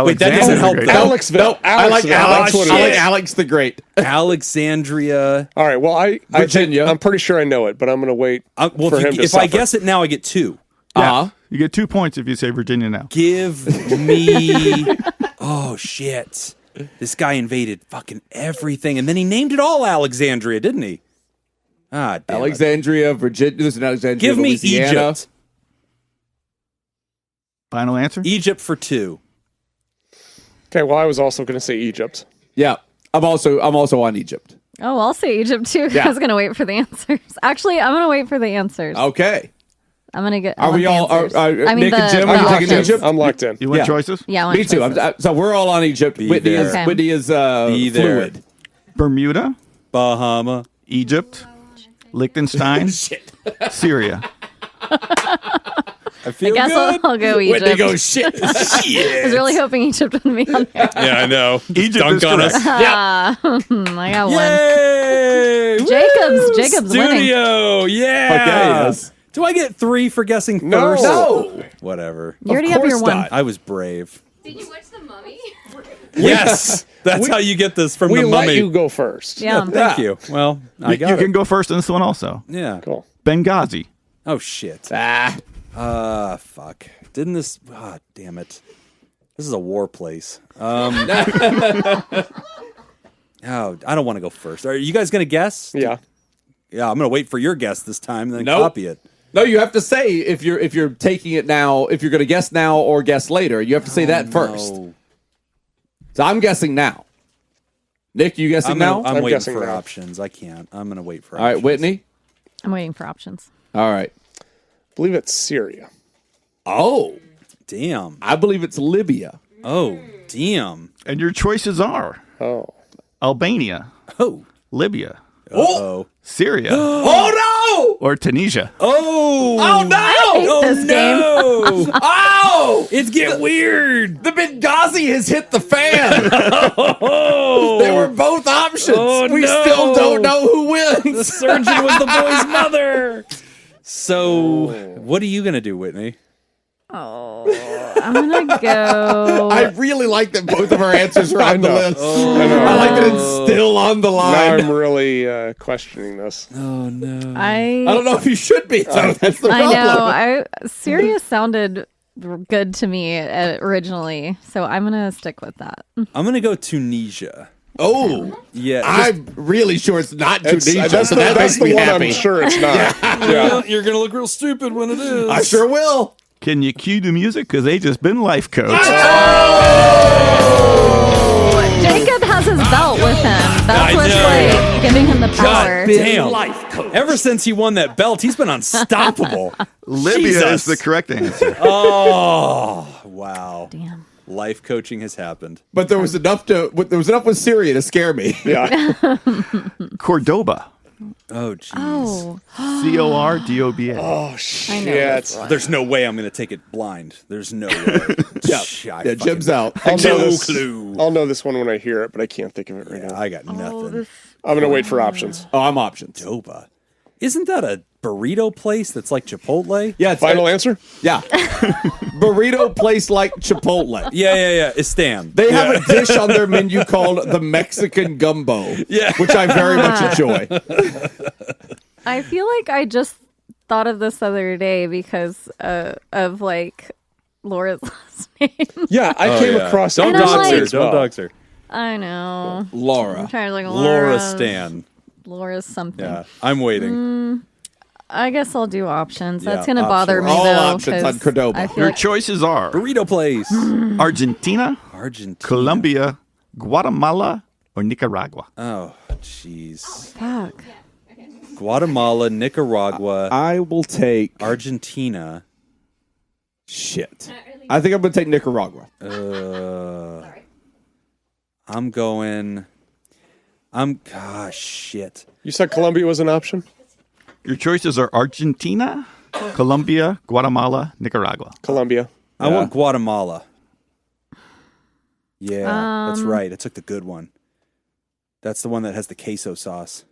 Wait, that doesn't help, though. Alexville. I like Alex. That's what I it like is. Alex the Great. Alexandria. All right. Well, I Virginia. I'm pretty sure I know it, but I'm going to wait Well, for him to if I suffer. guess it now, I get 2. Uh-huh. You get 2 points if you say Virginia now. Give me. Oh, shit. This guy invaded fucking everything. And then he named it all Alexandria, didn't he? Ah, damn it. Alexandria, Virginia. Listen, Alexandria, Give me Louisiana. Egypt. Final answer? Egypt for 2. Okay. Well, I was also going to say Egypt. Yeah, I'm also on Egypt. Oh, I'll say Egypt too. Yeah. I was going to wait for the answers. Actually, I'm going to wait for the answers. Okay. I'm going to get. Are we all? Answers. Are Nick and Jim? the Are you taking options. Egypt? I'm locked in. You want Yeah. choices? Yeah, I want Me too. choices. So we're all on Egypt. Be Whitney there. is Okay. Whitney is Be there. fluid. Bermuda, Bahama. Egypt, Liechtenstein, Syria. I feel I guess good. I'll go Egypt. Whitney goes shit. I was really hoping Egypt would be on there. Yeah, I know. Egypt Dunk is on correct. us. Yeah. I got one. Yay! Jacob's winning. Studio. Yeah. Okay, yes. Do I get 3 for guessing No. first? No. Whatever. You already have your course one. not. I was brave. Did you watch The Mummy? Yes. That's how you get this from We the let mummy. you go first. Yeah. Thank you. Well, I You got can it. go first in this one also. Yeah. Cool. Benghazi. Oh, shit. Fuck. Didn't this... Ah, damn it. This is a war place. Oh, I don't want to go first. Are you guys going to guess? Yeah. Yeah, I'm going to wait for your guess this time and then Nope. copy it. No, you have to say if you're taking it now, if you're going to guess now or guess later. You have to say that first. No. So I'm guessing now. Nick, you guessing now? I'm waiting guessing for now. options. I can't. I'm going to wait for All right, options. Whitney. I'm waiting for options. All right. I believe it's Syria. Oh, Damn. I believe it's Libya. Oh, damn. And your choices are Oh. Albania, Oh. Libya, Oh. Syria, Oh or Tunisia. Oh. no! Oh no! This game. No. Oh! It's getting weird. The Benghazi has hit the fan. They were both options. Oh, we no. still don't know who The wins. surgeon was the boy's mother. So, what are you going to do, Whitney? Oh, I'm gonna go. I really like that both of our answers are on the know. list. I know. I like that it's still on the Now line. I'm really questioning this. Oh, no. I don't know if you should be. So that's the problem. I know. Syria sounded good to me originally, so I'm gonna stick with that. I'm going to go Tunisia. Oh, Yeah. I'm really sure it's not Tunisia. That's so the, that that's makes me the one happy. I'm sure it's not. Yeah. You're going to look real stupid when it is. I sure will. Can you cue the music? Because they just been life coach. Jacob has his belt with him. That's I what's know. like giving him the power. Damn. Ever since he won that belt, he's been unstoppable. Libya Jesus. is the correct answer. Oh, wow. Damn. Life coaching has happened. But there was enough with Syria to scare me. Yeah. Cordoba. Oh, jeez. Oh, Cordoba. Oh, I know shit. this one. There's no way I'm going to take it blind. There's no way. Yeah, Jim's out. I'll know No this- clue. I'll know this one when I hear it, but I can't think of it right now. I got nothing. I'm going to wait for options. Oh, I'm options. Cordoba. Isn't that a burrito place that's like Chipotle? Yeah, it's Final answer? Yeah, burrito place like Chipotle. Yeah. It's Stan. They have a dish on their menu called the Mexican gumbo, which I very much enjoy. I feel like I just thought of this the other day because of like Laura's last name. Yeah, I came across Don't And I'm dox her. like- Don't dox her. I know. Laura. I'm trying to like Laura Stan. Laura's something. Yeah, I'm waiting. I guess I'll do options. Yeah, That's gonna bother me All though. options on 'cause Cordoba. I feel Your like choices are Burrito place. Argentina, Argentina. Colombia, Guatemala, or Nicaragua. Oh, jeez. fuck. Guatemala, Nicaragua, I will take Argentina. shit. I think I'm going to take Nicaragua. I'm going. Gosh, shit. You said Colombia was an option? Your choices are Argentina, Colombia, Guatemala, Nicaragua. Colombia. I want Guatemala. Yeah, that's right. I took the good one. That's the one that has the queso sauce.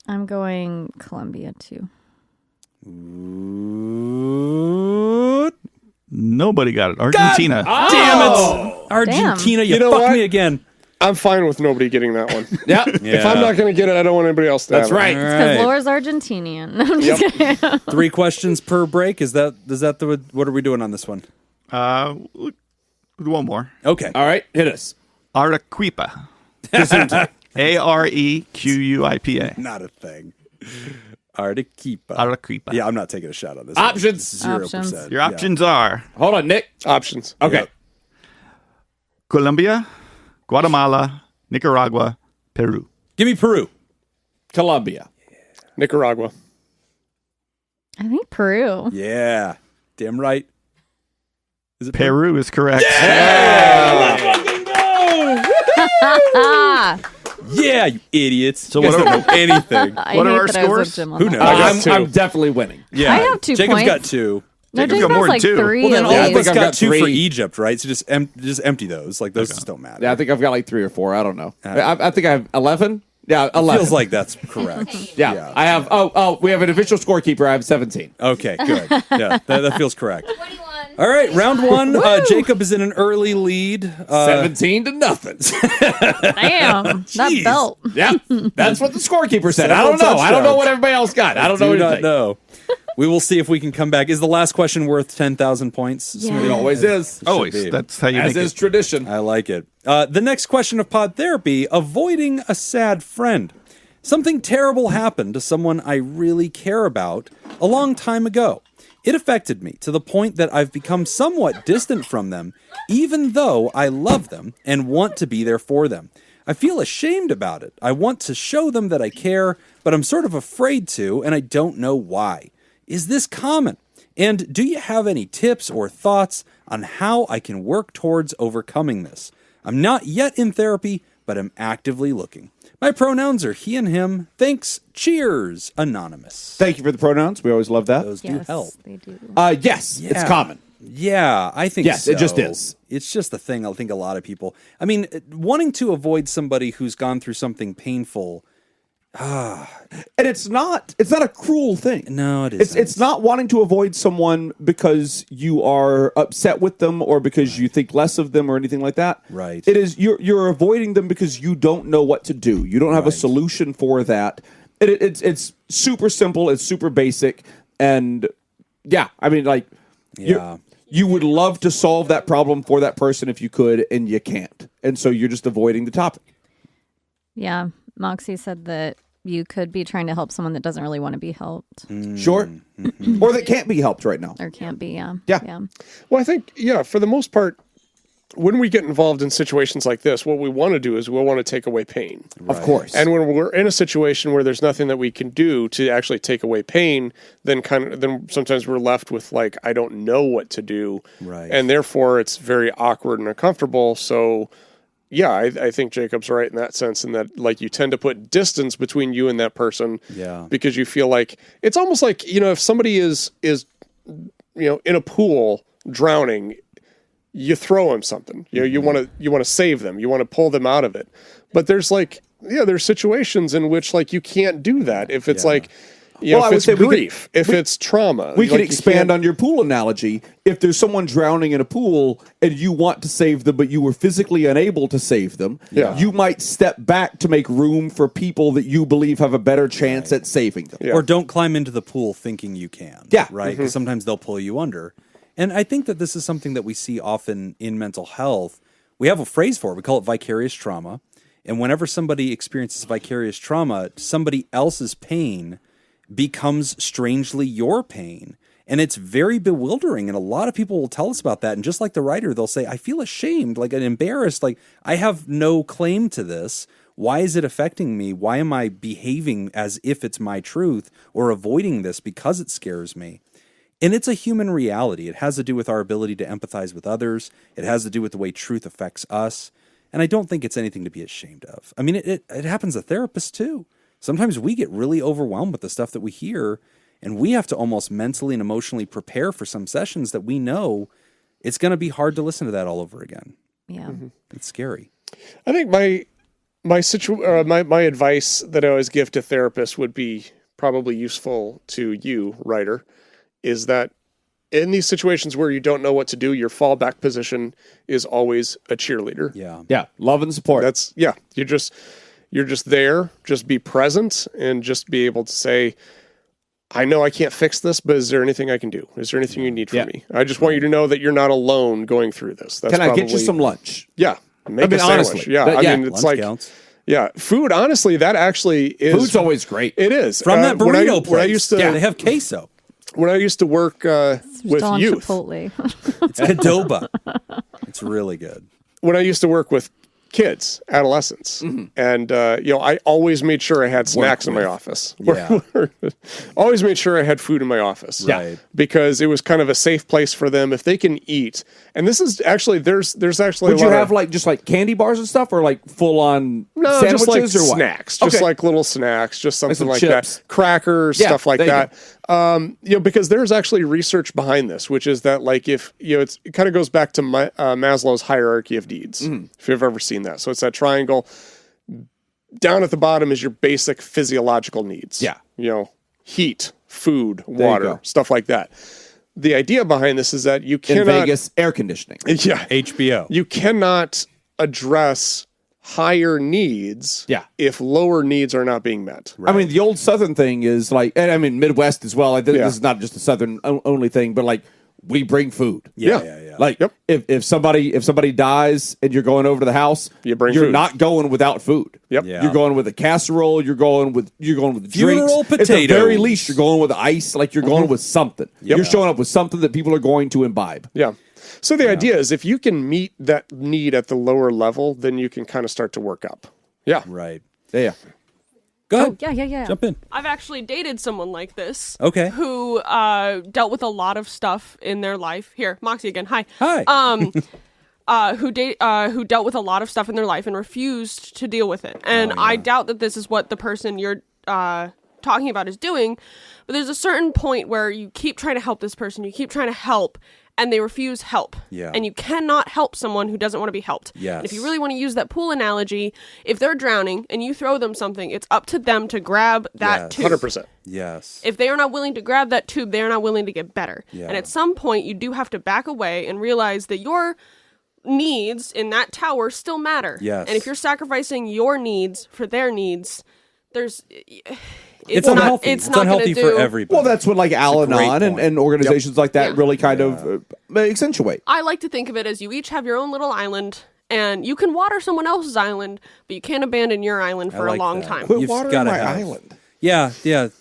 I'm going Colombia too. Nobody got it. Argentina. Damn it! Argentina, you You know fucked what? me again. I'm fine with nobody getting that one. Yeah, If I'm not going to get it, I don't want anybody else to that's have it. right. All Because right. Laura's Argentinian. I'm just kidding. 3 questions per break. Is that what are we doing on this one? We'll do one more. Okay. All right, hit us. Arequipa. Arequipa. Not a thing. Arequipa. Arequipa. Yeah, I'm not taking a shot on this. Options. 0%. Your options are Hold on, Nick. Options. Okay. Yep. Colombia, Guatemala, Nicaragua, Peru. Give me Peru. Colombia. Nicaragua. I think Peru. Yeah. Damn right. Is it Peru is correct. Yeah, you idiots. So You guys what don't know anything. I What are hate our that I was with scores? Jim on Who that. knows? I got 2. I'm definitely winning. Yeah. I have 2 Jacob's points. got 2. No, Jacob's Jacob got more has than like 2. 3 Well, then at all I of think us I've got got 2 for 3. Egypt, right? So just empty those. Like those just don't matter. Yeah, I think I've got like 3 or 4. I don't know. I think I have 11. Yeah, 11. Feels like that's correct. Yeah, I have. Oh, we have an official scorekeeper. I have 17. Okay, good. Yeah, that feels correct. All right, round 1. Jacob is in an early lead. 17 to nothing. Damn, that Jeez. belt. Yeah, that's what the scorekeeper said. Several I don't know. I don't know touchdowns. what everybody else got. I don't know Do not anything. know. We will see if we can come back. Is the last question worth 10,000 points? Yeah. It always is. Always. be. That's how you As make is it. tradition. I like it. The next question of pod therapy: avoiding a sad friend. Something terrible happened to someone I really care about a long time ago. It affected me to the point that I've become somewhat distant from them, even though I love them and want to be there for them. I feel ashamed about it. I want to show them that I care, but I'm sort of afraid to, and I don't know why. Is this common? And do you have any tips or thoughts on how I can work towards overcoming this? I'm not yet in therapy, but I'm actively looking. My pronouns are he and him. Thanks. Cheers, Anonymous. Thank you for the pronouns. We always love that. Those do help. They do. Yes, it's common. Yeah, I think Yes, so. it just is. It's just a thing I think a lot of people... I mean, wanting to avoid somebody who's gone through something painful... And it's not a cruel thing. No, it isn't. It's not wanting to avoid someone because you are upset with them or because you think less of them or anything like that. Right. It is you're avoiding them because you don't know what to do. You don't have a solution for that. It's super simple. It's super basic. And yeah, I mean, like, you would love to solve that problem for that person if you could, and you can't. And so you're just avoiding the topic. Yeah. Moxy said that you could be trying to help someone that doesn't really want to be helped. Sure. Or that can't be helped right now. Or can't be, yeah. Yeah. Well, I think, for the most part, when we get involved in situations like this, what we want to do is we want to take away pain. Of course. And when we're in a situation where there's nothing that we can do to actually take away pain, then sometimes we're left with like, I don't know what to do. Right. And therefore it's very awkward and uncomfortable. So yeah, I think Jacob's right in that sense, in that like you tend to put distance between you and that person. Yeah. Because you feel like it's almost like, if somebody is in a pool drowning, you throw them something. You want to save them. You want to pull them out of it. But there's there's situations in which like you can't do that if it's like if it's grief, if it's trauma. We can expand on your pool analogy. If there's someone drowning in a pool and you want to save them, but you were physically unable to save them, you might step back to make room for people that you believe have a better chance at saving them. Or don't climb into the pool thinking you can. Yeah. Right? Because sometimes they'll pull you under. And I think that this is something that we see often in mental health. We have a phrase for it. We call it vicarious trauma. And whenever somebody experiences vicarious trauma, somebody else's pain becomes strangely your pain. And it's very bewildering. And a lot of people will tell us about that. And just like the writer, they'll say, I feel ashamed, like and embarrassed. Like, I have no claim to this. Why is it affecting me? Why am I behaving as if it's my truth or avoiding this because it scares me? And it's a human reality. It has to do with our ability to empathize with others. It has to do with the way truth affects us. And I don't think it's anything to be ashamed of. I mean, it happens to therapists too. Sometimes we get really overwhelmed with the stuff that we hear, and we have to almost mentally and emotionally prepare for some sessions that we know it's going to be hard to listen to that all over again. Yeah. It's scary. I think my advice that I always give to therapists would be probably useful to you, writer, is that in these situations where you don't know what to do, your fallback position is always a cheerleader. Yeah. Yeah. Love and support. You're just there, just be present and just be able to say, I know I can't fix this, but is there anything I can do? Is there anything you need from me? I just want you to know that you're not alone going through this. Can I get you some lunch? Yeah. Make a sandwich. Honestly. Yeah. I mean, it's Lunch like, counts. yeah, food, honestly, that actually is. Food's always great. It is. From that burrito place. When I used to, they have queso. When I used to work with on youth. Chipotle. It's Qdoba. It's really good. When I used to work with kids, adolescents, and I always made sure I had snacks in my office. Yeah. Always made sure I had food in my office. Right. Because it was kind of a safe place for them if they can eat. And this is actually there's actually Would you have just like candy bars and stuff, or like full on sandwiches, just like or what? snacks, just like little snacks, just something like chips. that, crackers, stuff like that. Because there's actually research behind this, which is that like if it kind of goes back to Maslow's hierarchy of needs, if you've ever seen that. So it's that triangle. Down at the bottom is your basic physiological needs. Yeah. Heat, food, water, stuff like that. The idea behind this is that you cannot... In Vegas, air conditioning. Yeah. HBO. You cannot address higher needs if lower needs are not being met. Right. I mean, the old Southern thing is like, and I mean, Midwest as well. This is not just a Southern only thing, but like, we bring food. Yeah. Like if somebody dies and you're going over to the house, You bring you're food. not going without food. Yep. Yeah. You're going with a casserole. You're going with Funeral drinks. At the potatoes. very least, you're going with ice. Like you're going with something. You're showing up with something that people are going to imbibe. Yeah. So the idea is if you can meet that need at the lower level, then you can kind of start to work up. Yeah. Right. Yeah. Go ahead. Yeah. Jump in. I've actually dated someone like this. Okay. Who dealt with a lot of stuff in their life. Here, Moxy again. Hi. Hi. Who dealt with a lot of stuff in their life and refused to deal with it. And I doubt that this is what the person you're talking about is doing. But there's a certain point where you keep trying to help this person. You keep trying to help. And they refuse help. Yeah. And you cannot help someone who doesn't want to be helped. Yes. And if you really want to use that pool analogy, if they're drowning and you throw them something, it's up to them to grab that tube. 100%. Yes. If they are not willing to grab that tube, they are not willing to get better. Yeah. And at some point, you do have to back away and realize that your needs in that tower still matter. Yes. And if you're sacrificing your needs for their needs, there's... It's unhealthy. It's not unhealthy gonna for do. everybody. Well, that's what like Al-Anon and organizations like that Yeah. really kind of accentuate. I like to think of it as you each have your own little island, and you can water someone else's island, but you can't abandon your island for like a long that. time. Quit You've watering gotta my have- island. Yeah.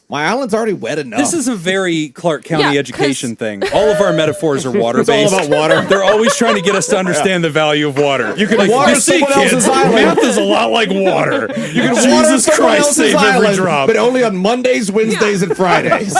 My island's already wet enough. This is a very Clark County Yeah, education thing. All of our metaphors are water-based. It's all about water. They're always trying to get us to understand the value of water. You can water you see, someone kids, else's island. math is a lot like water. You can water Jesus someone Christ, else's save every island, drop. but only on Mondays, Wednesdays, and Fridays.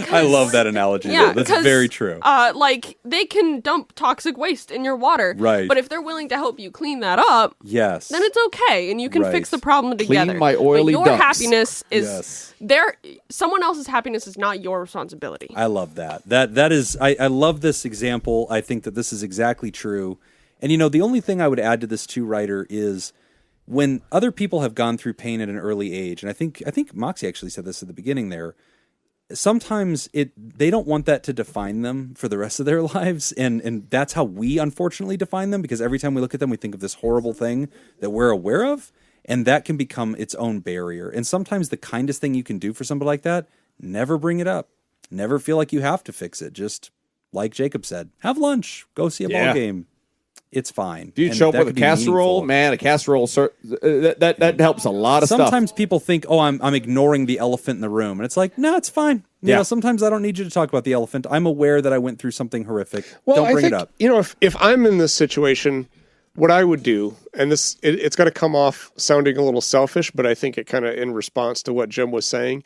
I love that analogy. Yeah, That's 'cause, very true. Like, they can dump toxic waste in your water. Right. But if they're willing to help you clean that up, Yes. then it's okay, and you can Right. fix the problem together. my oily but your dumps. happiness is Yes. someone else's happiness is not your responsibility. I love that. That is I love this example. I think that this is exactly true. And the only thing I would add to this too, Ryder, is when other people have gone through pain at an early age, and I think Moxie actually said this at the beginning there, sometimes they don't want that to define them for the rest of their lives, and that's how we unfortunately define them, because every time we look at them we think of this horrible thing that we're aware of, and that can become its own barrier. And sometimes the kindest thing you can do for somebody like that, never bring it up. Never feel like you have to fix it. Just like Jacob said, have lunch, go see a ball game. It's fine. Do you And show up that with a can be casserole? meaningful. Man, a casserole, that helps a lot of stuff. Sometimes people think, "Oh, I'm ignoring the elephant in the room," and it's like, no, it's fine. You know, sometimes I don't need you to talk about the elephant. I'm aware that I went through something horrific. Well, Don't bring I think, it up. If I'm in this situation, what I would do, and it's going to come off sounding a little selfish, but I think it kind of in response to what Jim was saying,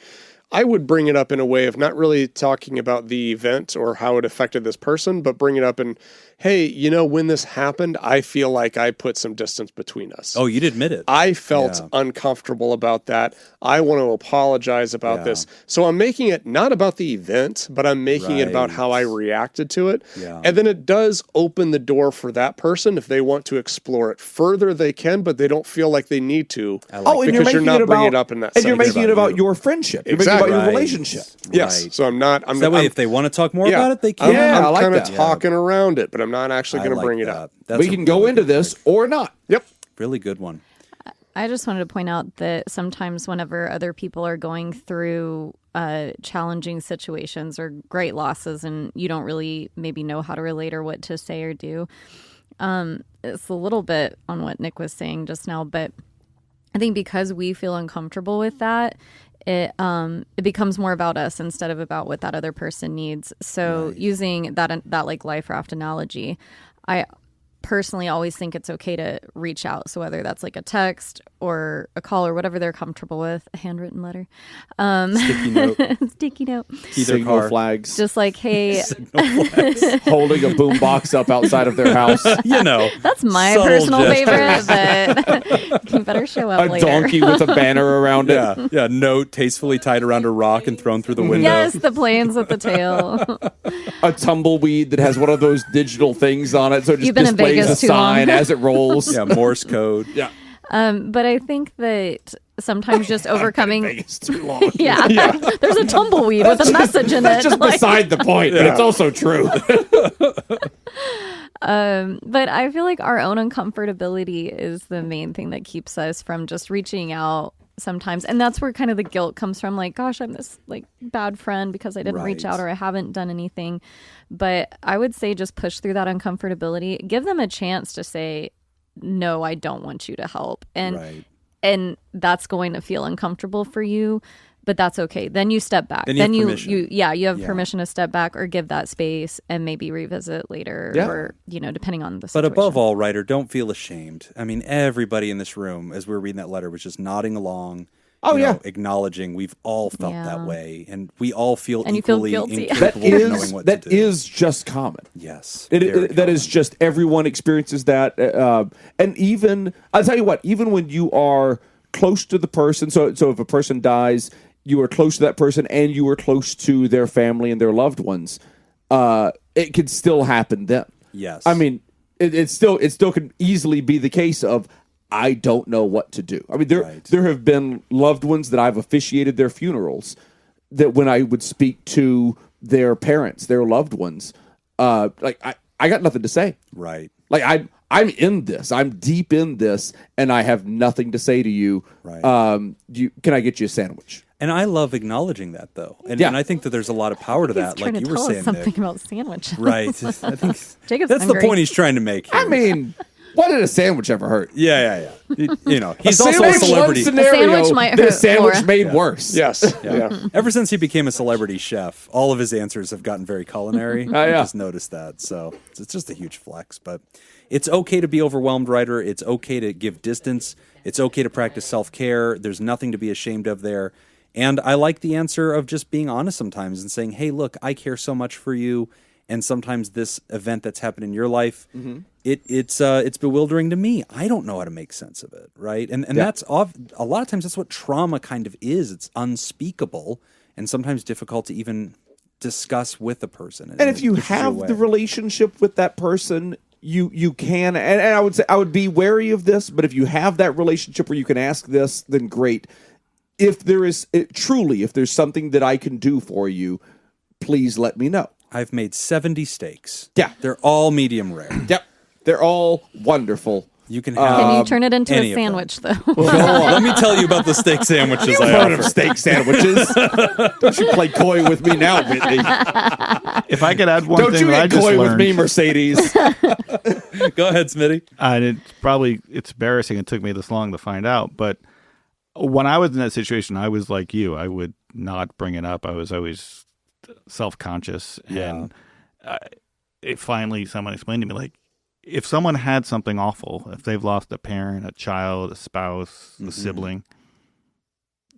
I would bring it up in a way of not really talking about the event or how it affected this person, but bring it up in, hey, when this happened, I feel like I put some distance between us. Oh, you'd admit it. I felt uncomfortable about that. I want to apologize about this. So I'm making it not about the event, but I'm making it about how I reacted to it. Yeah. And then it does open the door for that person. If they want to explore it further, they can, but they don't feel like they need to. Because you're not bringing it up in that and you're setting. making it about your friendship. You're making it about your relationship. Yes. Right. So I'm not. That way, if they want to talk more about it, they can. I I'm like kind of that. talking around it, but I'm not actually going to like bring it that. up. That's We a can go really into good this or not. Yep. Really good one. I just wanted to point out that sometimes whenever other people are going through challenging situations or great losses and you don't really maybe know how to relate or what to say or do, it's a little bit on what Nick was saying just now, but I think because we feel uncomfortable with that, it becomes more about us instead of about what that other person needs. So using that like life raft analogy, I personally always think it's okay to reach out. So whether that's like a text or a call or whatever they're comfortable with, a handwritten letter, Sticky note. sticky note, Either Signal car. flags. just like, hey, Holding a boom box up outside of their house. that's my Subtle personal gestures. favorite, but you better show up A later. donkey with a banner around it. Yeah, note tastefully tied around a rock and thrown through the window. Yes, the planes with the tail. A tumbleweed that has one of those digital things on it, so it just You've been in displays a Vegas too sign long. as it rolls. Yeah, Morse code. Yeah. But I think that sometimes just overcoming. It's too long. Yeah. There's a tumbleweed with a message in That's it. just like- beside the point, but it's also true. But I feel like our own uncomfortability is the main thing that keeps us from just reaching out sometimes. And that's where kind of the guilt comes from. Like, gosh, I'm this like bad friend because I didn't reach out or I haven't done anything. But I would say just push through that uncomfortability. Give them a chance to say, no, I don't want you to help. And that's going to feel uncomfortable for you. But that's okay. Then you step back. Then you have permission to step back or give that space and maybe revisit later or, depending on the situation. But above all, writer, don't feel ashamed. I mean, everybody in this room, as we were reading that letter, was just nodding along. Acknowledging we've all felt that way. And we all feel equally incapable of knowing what to do. That is just common. Yes. That is just everyone experiences that. And even, I'll tell you what, even when you are close to the person, so if a person dies, you are close to that person and you are close to their family and their loved ones, it could still happen then. Yes. I mean, it still could easily be the case of, I don't know what to do. I mean, there have been loved ones that I've officiated their funerals that when I would speak to their parents, their loved ones, I got nothing to say. Right. Like I'm in this. I'm deep in this, and I have nothing to say to you. Right. Can I get you a sandwich? And I love acknowledging that, though. And I think that there's a lot of power to that, like you were saying, something Nick. about sandwiches. Right. I think Jacob's that's hungry. the point he's trying to make here. I mean, what did a sandwich ever hurt? Yeah. He's also a celebrity. Sandwich might the hurt, sandwich Laura. made worse. Yes. Yeah. Ever since he became a celebrity chef, all of his answers have gotten very culinary. I just noticed that. So it's just a huge flex. But it's okay to be overwhelmed, writer. It's okay to give distance. It's okay to practice self-care. There's nothing to be ashamed of there. And I like the answer of just being honest sometimes and saying, hey, look, I care so much for you. And sometimes this event that's happened in your life, it's bewildering to me. I don't know how to make sense of it, right? And that's a lot of times that's what trauma kind of is. It's unspeakable and sometimes difficult to even discuss with a person. And if you have the relationship with that person, you can, and I would say I would be wary of this, but if you have that relationship where you can ask this, then great. If there is if there's something that I can do for you, please let me know. I've made 70 steaks. Yeah. They're all medium rare. Yep. They're all wonderful. You can have Can you turn it into any a of them. sandwich, though? Let me tell you about the steak sandwiches I Heard offer. of steak sandwiches? Don't you play coy with me now, Whitney? If I could add one Don't thing you that I get just coy with learned, me, Mercedes? Go ahead, Smitty. and it's embarrassing it took me this long to find out, but when I was in that situation, I was like you. I would not bring it up. I was always self-conscious. Yeah. And finally someone explained to me, like, if someone had something awful, if they've lost a parent, a child, a spouse, a sibling,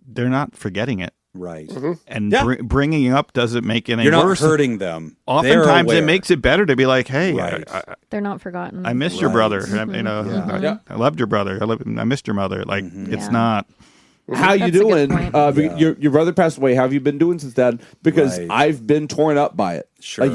they're not forgetting it. Right. And bringing it up doesn't make it any You're worse. not hurting them. Oftentimes They're it makes it better to be like, hey, Right. They're not forgotten. I missed your brother. Yeah. I loved your brother. I missed your mother. Like, it's not... How you That's a good doing? point. Your brother passed away. How have you been doing since then? Because Right. I've been torn up by it. Sure.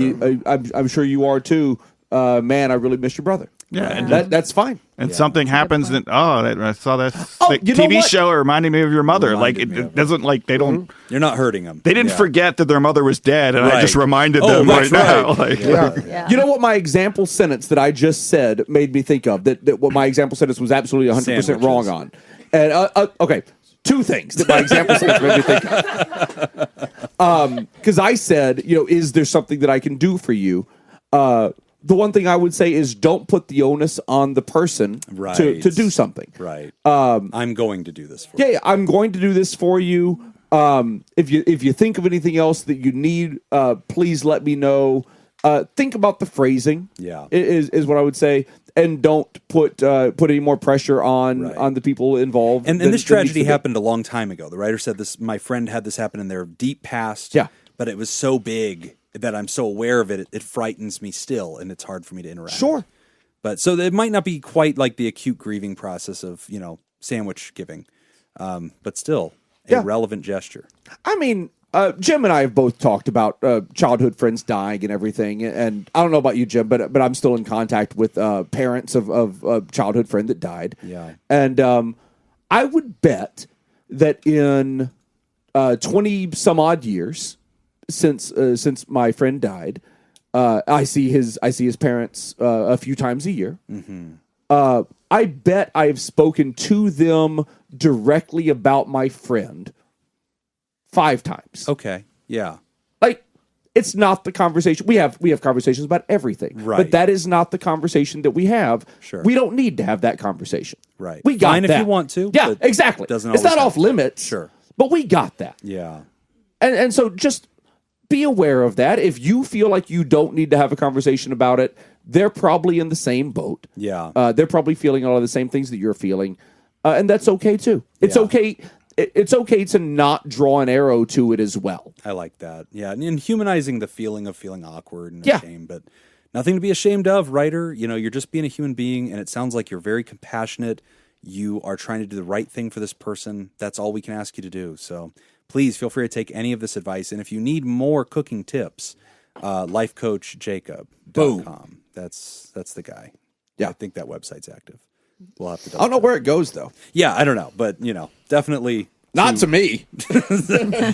I'm sure you are too. Man, I really miss your brother. Yeah, and That's fine. And something happens, and I saw that you know TV what? show reminding me of your mother. Like Reminded me of it doesn't like they don't You're not hurting them. they didn't forget that their mother was dead, and I Right. just reminded Oh, them that's right now. right. Like, Yeah. You know what my example sentence that I just said made me think of? That what my example sentence was absolutely 100% wrong Sandwiches. on. And okay, two things that my example sentence made me think of. Because I said, is there something that I can do for you? The one thing I would say is don't put the onus on the person Right. to do something. Right. I'm going to do this for you. Yeah, I'm going to do this for you. If you think of anything else that you need, please let me know. Think about the phrasing. Yeah. is what I would say, and don't put any more pressure on the people involved. And than- this than needs tragedy to be. happened a long time ago. The writer said this. My friend had this happen in their deep past. Yeah. But it was so big that I'm so aware of it. It frightens me still, and it's hard for me to interact. Sure. But so it might not be quite like the acute grieving process of sandwich giving, but still a relevant gesture. I mean, Jim and I have both talked about childhood friends dying and everything, and I don't know about you, Jim, but I'm still in contact with parents of a childhood friend that died. Yeah. And I would bet that in 20 some odd years since my friend died, I see his parents a few times a year. I bet I've spoken to them directly about my friend 5 times. Okay. Yeah. Like, it's not the conversation. We have conversations about everything. Right. But that is not the conversation that we have. Sure. We don't need to have that conversation. Right. We got Fine that. if you want to. Yeah, but exactly. doesn't It's always not have off to. limits. Sure. But we got that. Yeah. And so just be aware of that. If you feel like you don't need to have a conversation about it, they're probably in the same boat. Yeah. They're probably feeling all of the same things that you're feeling. And that's okay too. It's Yeah. okay. It's okay to not draw an arrow to it as well. I like that. Yeah. And humanizing the feeling of feeling awkward and Yeah. ashamed, but nothing to be ashamed of, writer. You're just being a human being, and it sounds like you're very compassionate. You are trying to do the right thing for this person. That's all we can ask you to do. So please feel free to take any of this advice. And if you need more cooking tips, lifecoachjacob.com. That's the guy. Yeah. I think that website's active. We'll have to I don't know where it goes though. Yeah, I don't know, but definitely Not to me.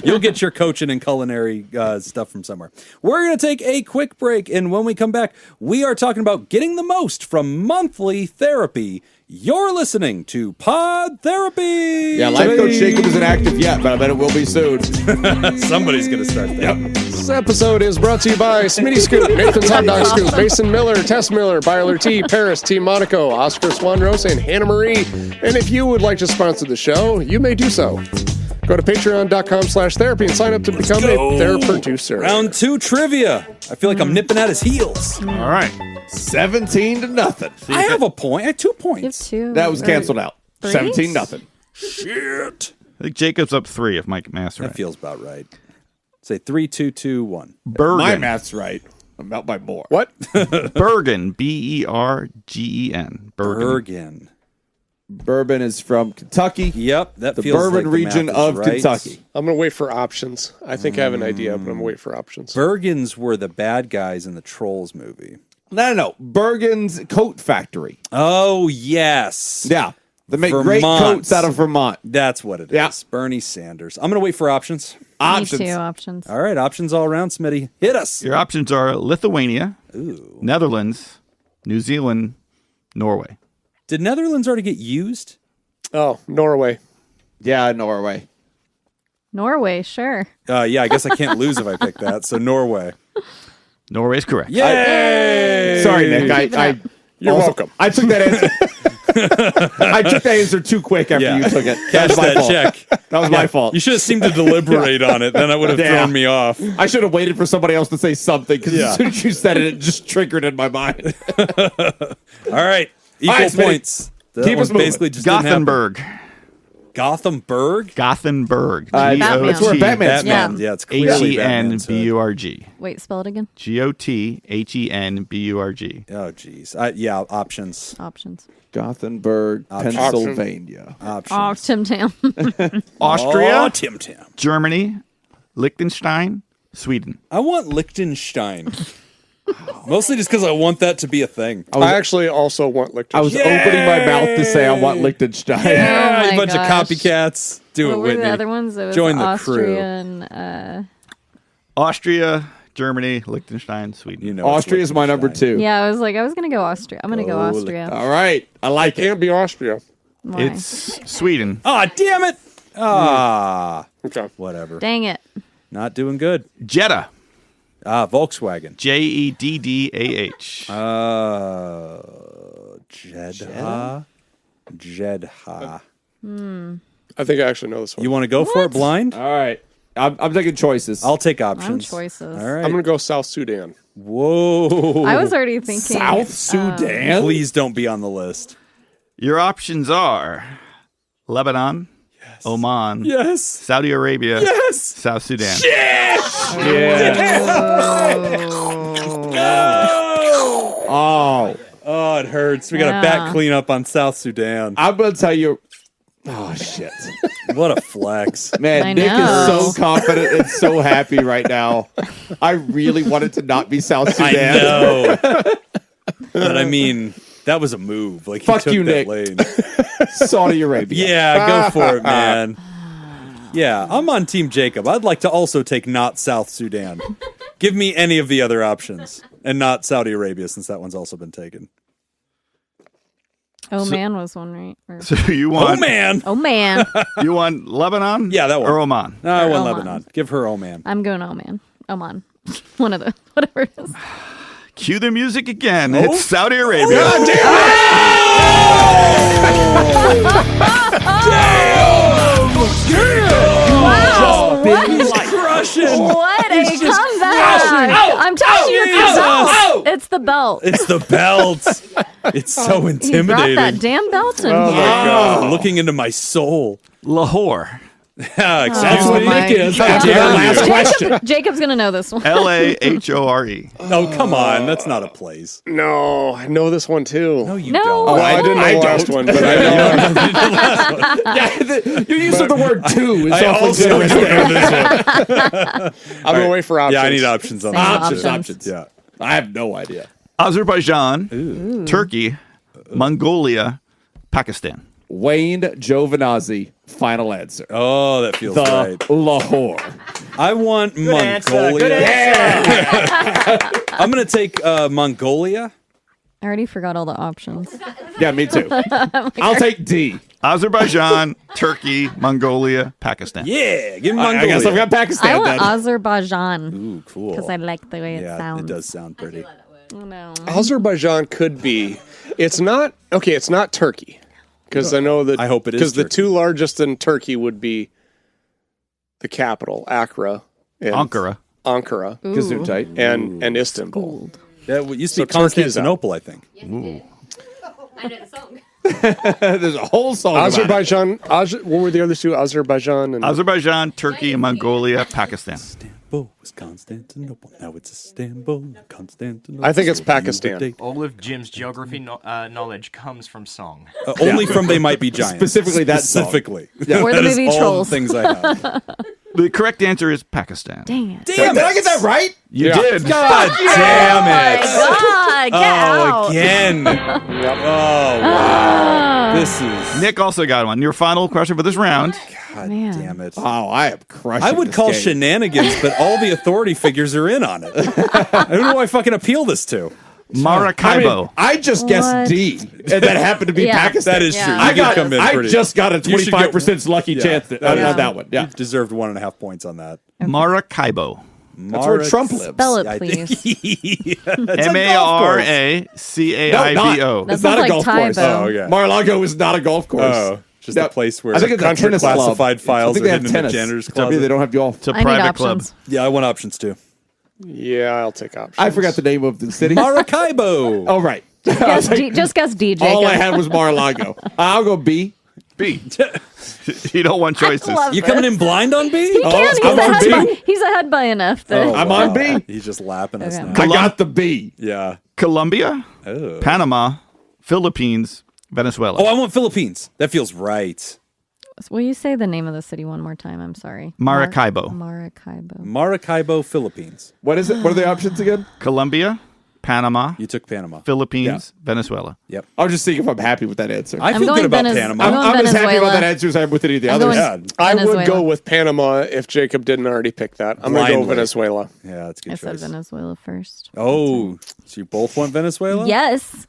you'll get your coaching and culinary stuff from somewhere. We're going to take a quick break, and when we come back, we are talking about getting the most from monthly therapy. You're listening to Pod Therapy. Yeah, Life Coach Jacob isn't active yet, but I bet it will be soon. Somebody's going to start that. This episode is brought to you by Smitty Scoop, Nathan's Hot Dog Scoop, Mason Miller, Tess Miller, Byler T, Paris, Team Monaco, Oscar Swan Rose, and Hannah Marie. And if you would like to sponsor the show, you may do so. Go to patreon.com/therapy and sign up to become a theraproducer. Round 2 trivia. I feel like I'm nipping at his heels. All right. 17-0. I have a point. I have 2 You have points. 2. That was canceled out. Three? 17-0. Shit. I think Jacob's up 3 if my math's right. That feels about right. Say 3, 2, 2, 1. Bergen. My math's right. I'm out by more. What? Bergen. Bergen. Bergen. Bourbon is from Kentucky. Yep, that The feels bourbon like region the math is of right. Kentucky. I'm going to wait for options. I think I have an idea, but I'm going to wait for options. Bergens were the bad guys in the Trolls movie. No. Bergen's Coat Factory. Oh, yes. Yeah. They make great Vermont. coats out of Vermont. That's what it is. Yeah. Bernie Sanders. I'm going to wait for options. Me too. Options. All right, options all around, Smitty. Hit us. Your options are Lithuania, Ooh. Netherlands, New Zealand, Norway. Did Netherlands already get used? Oh, Norway. Yeah, Norway. Norway, sure. Yeah, I guess I can't lose if I pick that. So Norway. Norway is correct. Yay! Sorry, Nick. You're welcome. I took that answer. I took that answer too quick after Yeah. you took it. Cash was my that fault. check. That was my fault. You should have seemed to deliberate on it. Then I would have Yeah. thrown me off. I should have waited for somebody else to say something because Yeah. as soon as you said it, it just triggered in my mind. All right. Equal All right, Smitty. points. That Keep one's us moving. basically just didn't happen. Gothenburg. Gothenburg? Gothenburg. Batman. That's where Batman's Batman. Yeah. Yeah, it's clearly Batman's hood. H-E-N-B-U-R-G. Wait, spell it again. Gothenburg. Oh, jeez. Yeah, options. Options. Gothenburg, Option. Pennsylvania. Options. Oh, Tim Tam. Austria, Oh, Tim Tam. Germany, Liechtenstein, Sweden. I want Liechtenstein. Mostly just because I want that to be a thing. I actually also want Liechtenstein. I was opening my mouth to say I want Liechtenstein. Yeah, Oh a my bunch gosh. of copycats. Do What it, were Whitney. the other ones? It was Join the Austrian, Austria, Germany, Liechtenstein, Sweden. You know, it's Austria is my number Liechtenstein. 2. Yeah, I was going to go Austria. I'm going to go Oh, Austria. All right. I like it. Can't be Austria. Why? It's Sweden. Ah, damn it. Ah, Okay. whatever. Dang it. Not doing good. Jeddah. Volkswagen. Jeddah. Jeddah. Jeddah. I think I actually know this one. You want to go for it blind? All right. I'm taking choices. I'll take options. choices. All right. I'm going to go South Sudan. Whoa. I was already thinking. South Sudan? Please don't be on the list. Your options are Lebanon, Oman, Yes. Saudi Arabia, Yes. South Sudan. Oh. Oh, it hurts. We got a Yeah. back cleanup on South Sudan. I'm going to tell you. Oh, shit. What a flex. Man, I Nick know. is so confident and so happy right now. I really wanted to not be South I Sudan. know. But I mean, that was a move. Like, he Fuck took you, that Nick. lane. Saudi Arabia. Yeah, go for it, man. Yeah, I'm on Team Jacob. I'd like to also take not South Sudan. Give me any of the other options, and not Saudi Arabia, since that one's also been taken. Oh man was one, right? Or- So you want? Oh man. oh man. You want Lebanon? Yeah, that one. Or Oman? No, I want Oman. Lebanon. Give her oh man. I'm going Oman. Oman. One of the whatever it is. Cue the music again. It's Saudi Arabia. Wow. Crushing. What a comeback! I'm telling you, it's the belt. It's the belt. It's the belt. It's so He brought intimidating. that damn belt in Oh, here. my God. Looking into my soul. Lahore. Excuse Oh, me. my is. God. After that last question. Jacob's gonna know this one. Lahore. Oh, come on. That's not a place. No, I know this one too. No, you No. don't. Well, I didn't know the last one, but I know. Your use of the word two is I awfully also different. don't know this one. I'm gonna wait for options. Yeah, I need options on Same that. options. Yeah. I have no idea. Azerbaijan, Turkey, Mongolia, Pakistan. Wayne Giovinazzi, final answer. Oh, that feels The right. Lahore. I want Mongolia. I'm going to take Mongolia. I already forgot all the options. Yeah, me too. I'll take D. Azerbaijan, Turkey, Mongolia, Pakistan. Yeah, give me I Mongolia. guess I've got Pakistan I want then. Azerbaijan Ooh, cool. because I like the way it Yeah, sounds. it does sound pretty. Oh, no. Azerbaijan could be. It's not okay. It's not Turkey, because I know that. I hope it is because the Turkey. two largest in Turkey would be the capital, Ankara, and Ankara. Gesundheit. and Istanbul. That used to So be Turkey is out. Constantinople, I think. I know the song. There's a whole song about it. Azerbaijan. What were the other two? Azerbaijan and Azerbaijan, Turkey, Mongolia, Pakistan. Istanbul was Constantinople. Now it's Istanbul, Constantinople. I think it's Pakistan. All of Jim's geography knowledge comes from song. Only from They Might Be Giants. Specifically that song. Specifically. Or the That is movie all Trolls. the things I have. The correct answer is Pakistan. Dang it. Damn Did I get that right? You Yeah. did. God damn it. God, get out. Oh, again. Oh, wow. This is... Nick also got one. Your final question for this round. God Man. damn it. Oh, I am crushing I would this call game. shenanigans, but all the authority figures are in on it. Who do I fucking appeal this to? Maracaibo. I just guessed What? D, and that happened to be Yeah. Pakistan. That is Yeah. true. You I did come in I pretty. just got a You should get 25% lucky yeah. chance on Yeah. that one. Yeah. You deserved 1.5 points on that. Maracaibo. That's where Trump lives. Spell it, I think- please. It's a golf course. MARACAIBO. That It's not sounds a like golf course. Tybo. Oh, yeah. Mar-a-Lago is not a golf course. Oh, just No, a place where I think it's a country tennis club. classified I files think are they have hidden in the tennis. janitor's Except closet. they don't have golf. It's a I need private club. options. Yeah, I want options too. Yeah, I'll take options. I forgot the name of the city. Maracaibo. Oh, right. Just guess D, Jacob. All I had was Mar-a-Lago. I'll go B. B. You don't want choices. love You coming in blind on B? He can. I'm on B. He's ahead by enough. That I'm on B. He's just lapping us Okay. now. I got the B. Yeah. Colombia, Oh. Panama, Philippines, Venezuela. Oh, I want Philippines. That feels right. Will you say the name of the city one more time? I'm sorry. Maracaibo. Maracaibo. Maracaibo, Philippines. What is it? What are the options again? Colombia, Panama, You took Panama. Philippines, Venezuela. Yep. I'll just see if I'm happy with that answer. I I'm feel going good about Venez- Panama. I'm going I'm as happy Venezuela. about that answer as I am with any of the I'm others. going- Yeah. I would Venezuela. go with Panama if Jacob didn't already pick that. I'm going to go Blindly. Venezuela. Yeah, that's a good I said choice. Venezuela first. Oh, so you both want Venezuela? Yes.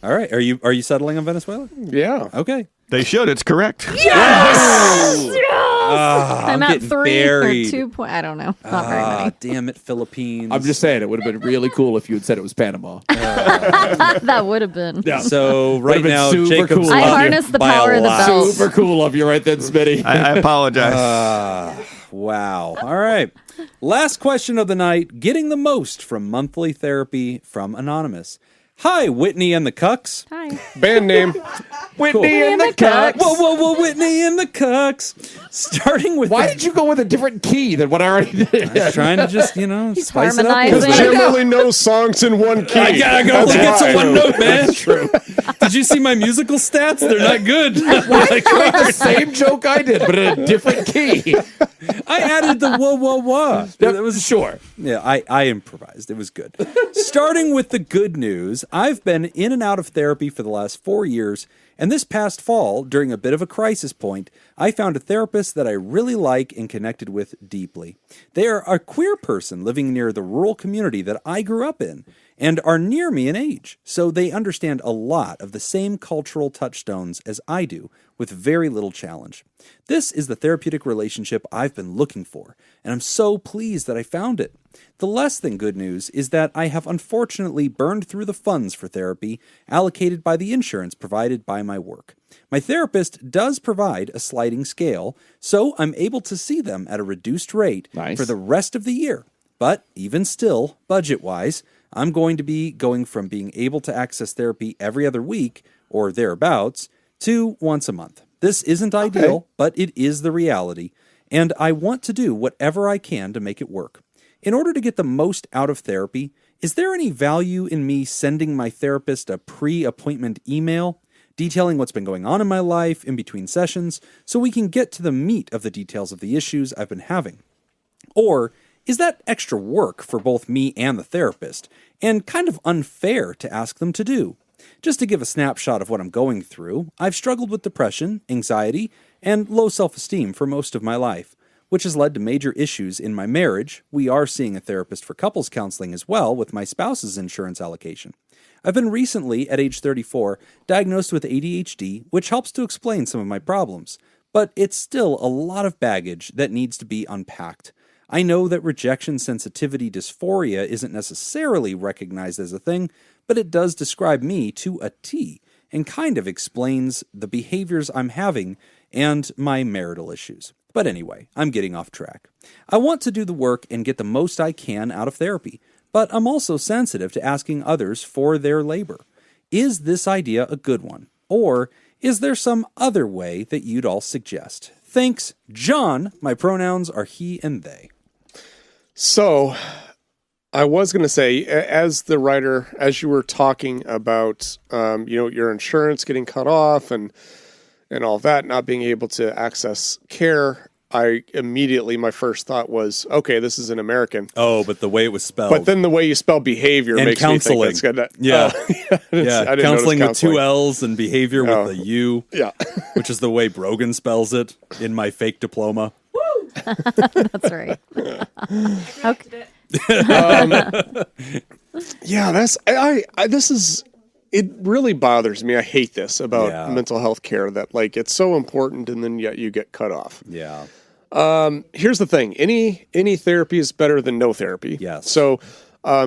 All right. Are you settling on Venezuela? Yeah. Okay. They should. It's correct. I'm at getting 3 buried. or 2 points. I don't know. Not very Ah, many. damn it, Philippines. I'm just saying, it would have been really cool if you had said it was Panama. That would have been. So right been now, super Jacob's cool. I Love you. harnessed the by a power of the lot. belt. Super cool of you right then, Smitty. I apologize. Wow. All right. Last question of the night. Getting the most from monthly therapy from Anonymous. Hi, Whitney and the Cucks. Hi. Band name. Whitney and the Cucks. Whoa, Whitney and the Cucks. Starting with Why the- did you go with a different key than what I already did? trying to just, He's spice it up. a harmonizing. little bit. Jim only knows songs in one key. I gotta go. Only That's get to why. one note, man. That's true. Did you see my musical stats? They're not good. The same joke I did, but in a different key. I added the whoa, whoa, whoa. That was sure. Yeah, I improvised. It was good. Starting with the good news, I've been in and out of therapy for the last 4 years, and this past fall, during a bit of a crisis point, I found a therapist that I really like and connected with deeply. They are a queer person living near the rural community that I grew up in, and are near me in age, so they understand a lot of the same cultural touchstones as I do, with very little challenge. This is the therapeutic relationship I've been looking for, and I'm so pleased that I found it. The less than good news is that I have unfortunately burned through the funds for therapy allocated by the insurance provided by my work. My therapist does provide a sliding scale, so I'm able to see them at a reduced rate for the rest of the year. But even still, budget-wise, I'm going to be going from being able to access therapy every other week, or thereabouts, to once a month. This isn't ideal, but it is the reality, and I want to do whatever I can to make it work. In order to get the most out of therapy, is there any value in me sending my therapist a pre-appointment email detailing what's been going on in my life in between sessions so we can get to the meat of the details of the issues I've been having? Or is that extra work for both me and the therapist, and kind of unfair to ask them to do? Just to give a snapshot of what I'm going through, I've struggled with depression, anxiety, and low self-esteem for most of my life, which has led to major issues in my marriage. We are seeing a therapist for couples counseling as well with my spouse's insurance allocation. I've been recently, at age 34, diagnosed with ADHD, which helps to explain some of my problems, but it's still a lot of baggage that needs to be unpacked. I know that rejection sensitivity dysphoria isn't necessarily recognized as a thing, but it does describe me to a T and kind of explains the behaviors I'm having and my marital issues. But anyway, I'm getting off track. I want to do the work and get the most I can out of therapy, but I'm also sensitive to asking others for their labor. Is this idea a good one? Or is there some other way that you'd all suggest? Thanks, John. My pronouns are he and they. So, I was going to say, as the writer, as you were talking about, your insurance getting cut off and all that, not being able to access care, my first thought was, okay, this is an American. Oh, but the way it was spelled. But then the way you spell behavior and makes counseling. me think that's good. Yeah. I didn't counseling with counseling. 2 L's and behavior with a U. Yeah. Which is the way Brogan spells it in my fake diploma. That's right. Okay. It really bothers me. I hate this about mental health care, that it's so important and then yet you get cut off. Yeah. Here's the thing. Any therapy is better than no therapy. Yes. So,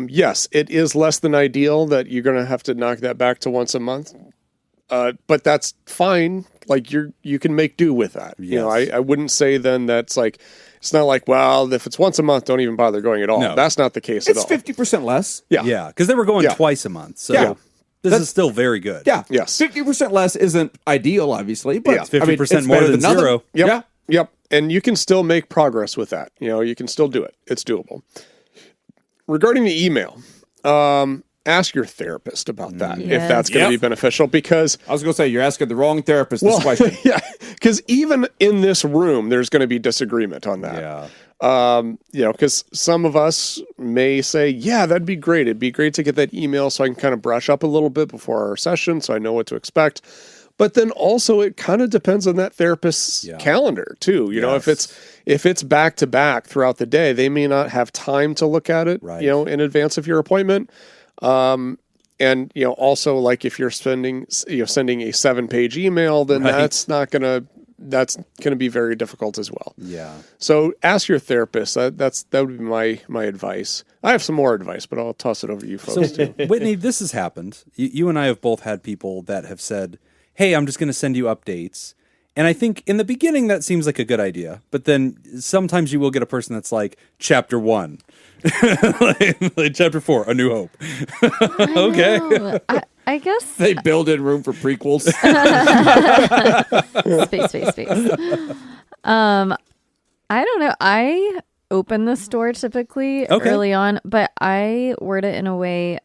yes, it is less than ideal that you're going to have to knock that back to once a month. But that's fine. You can make do with that. Yes. I wouldn't say then that's it's not well, if it's once a month, don't even bother going at all. No. That's not the case at all. It's 50% less. Yeah. Yeah, because they were going twice a month. So this is still very good. Yeah. Yes. 50% less isn't ideal, obviously, but It's 50% it's more better than nothing. zero. Yep. Yeah. Yep. And you can still make progress with that. You can still do it. It's doable. Regarding the email, ask your therapist about that if that's going to be beneficial, because I was going to say, you're asking the wrong therapist this question. Yeah, because even in this room, there's going to be disagreement on that. Yeah. Because some of us may say, yeah, that'd be great. It'd be great to get that email so I can kind of brush up a little bit before our session so I know what to expect. But then also it kind of depends on that therapist's calendar too. If it's back to back throughout the day, they may not have time to look at it, in advance of your appointment. And also if you're sending a 7-page email, then that's going to be very difficult as well. Yeah. So ask your therapist. That would be my advice. I have some more advice, but I'll toss it over to you folks too. Whitney, this has happened. You and I have both had people that have said, hey, I'm just going to send you updates. And I think in the beginning that seems like a good idea, but then sometimes you will get a person that's like, chapter 1, like chapter 4, A New Hope. Okay. I guess They build in room for prequels. space. I don't know. I open the store typically early on, but I word it in a way.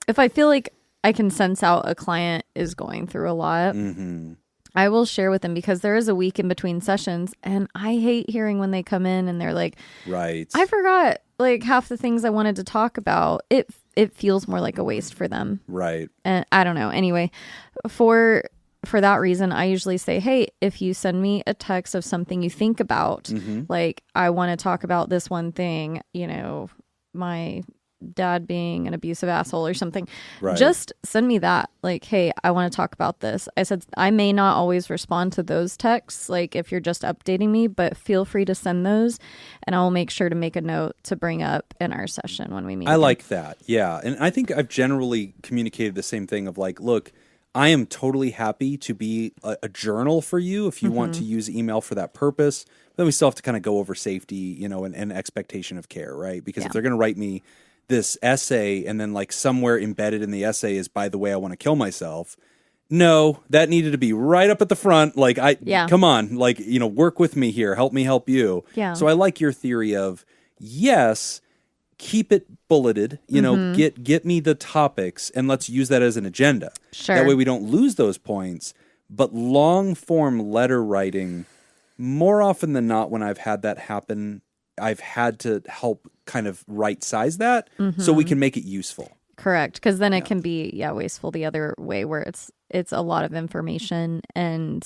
If I feel like I can sense out a client is going through a lot, I will share with them, because there is a week in between sessions, and I hate hearing when they come in and they're like, right, I forgot half the things I wanted to talk about. It feels more like a waste for them. Right. And I don't know. Anyway, for that reason, I usually say, hey, if you send me a text of something you think about, I want to talk about this one thing, my dad being an abusive asshole or something, Right. just send me that. Like, hey, I want to talk about this. I said, I may not always respond to those texts, like if you're just updating me, but feel free to send those and I will make sure to make a note to bring up in our session when we meet. I like that. Yeah. And I think I've generally communicated the same thing of like, look, I am totally happy to be a journal for you if you want to use email for that purpose. But then we still have to kind of go over safety, and expectation of care, right? Because if they're going to write me this essay and then like somewhere embedded in the essay is, by the way, I want to kill myself. No, that needed to be right up at the front. Like, come on, like, work with me here. Help me help you. Yeah. So I like your theory of, yes, keep it bulleted, get me the topics and let's use that as an agenda. Sure. That way we don't lose those points. But long form letter writing, more often than not, when I've had that happen, I've had to help kind of right size that so we can make it useful. Correct, because then it can be wasteful the other way, where it's a lot of information, and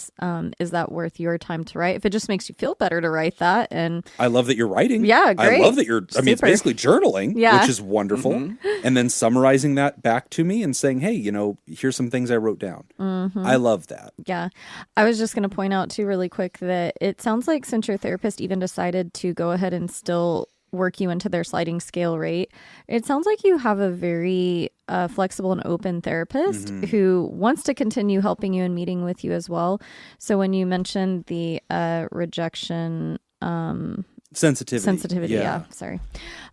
is that worth your time to write? If it just makes you feel better to write that, and I love that you're writing. Yeah, great. I love that you're. I mean, it's Super. basically journaling, Yeah. which is wonderful, and then summarizing that back to me and saying, "Hey, here's some things I wrote down." I love that. yeah. I was just going to point out too, really quick, that it sounds like since your therapist even decided to go ahead and still work you into their sliding scale rate, it sounds like you have a very flexible and open therapist who wants to continue helping you and meeting with you as well. So when you mentioned the rejection sensitivity,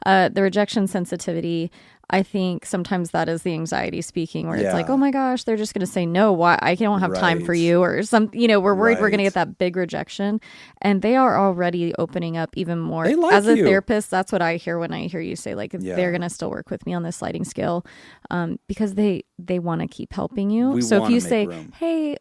the rejection sensitivity, I think sometimes that is the anxiety speaking, where it's like, oh my gosh, they're just going to say no. Why? I don't have time for you, or some. We're worried we're going to get that big rejection, and they are already opening up even more. They like As a you. therapist, that's what I hear when I hear you say like they're going to still work with me on this sliding scale, because they want to keep helping you. So if you say, hey,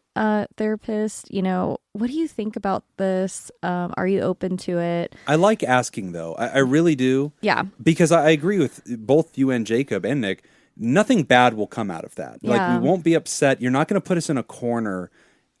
therapist, what do you think about this? Are you open to it? I like asking though. I really do. Yeah. Because I agree with both you and Jacob and Nick. Nothing bad will come out of that. Yeah. Like, we won't be upset. You're not going to put us in a corner.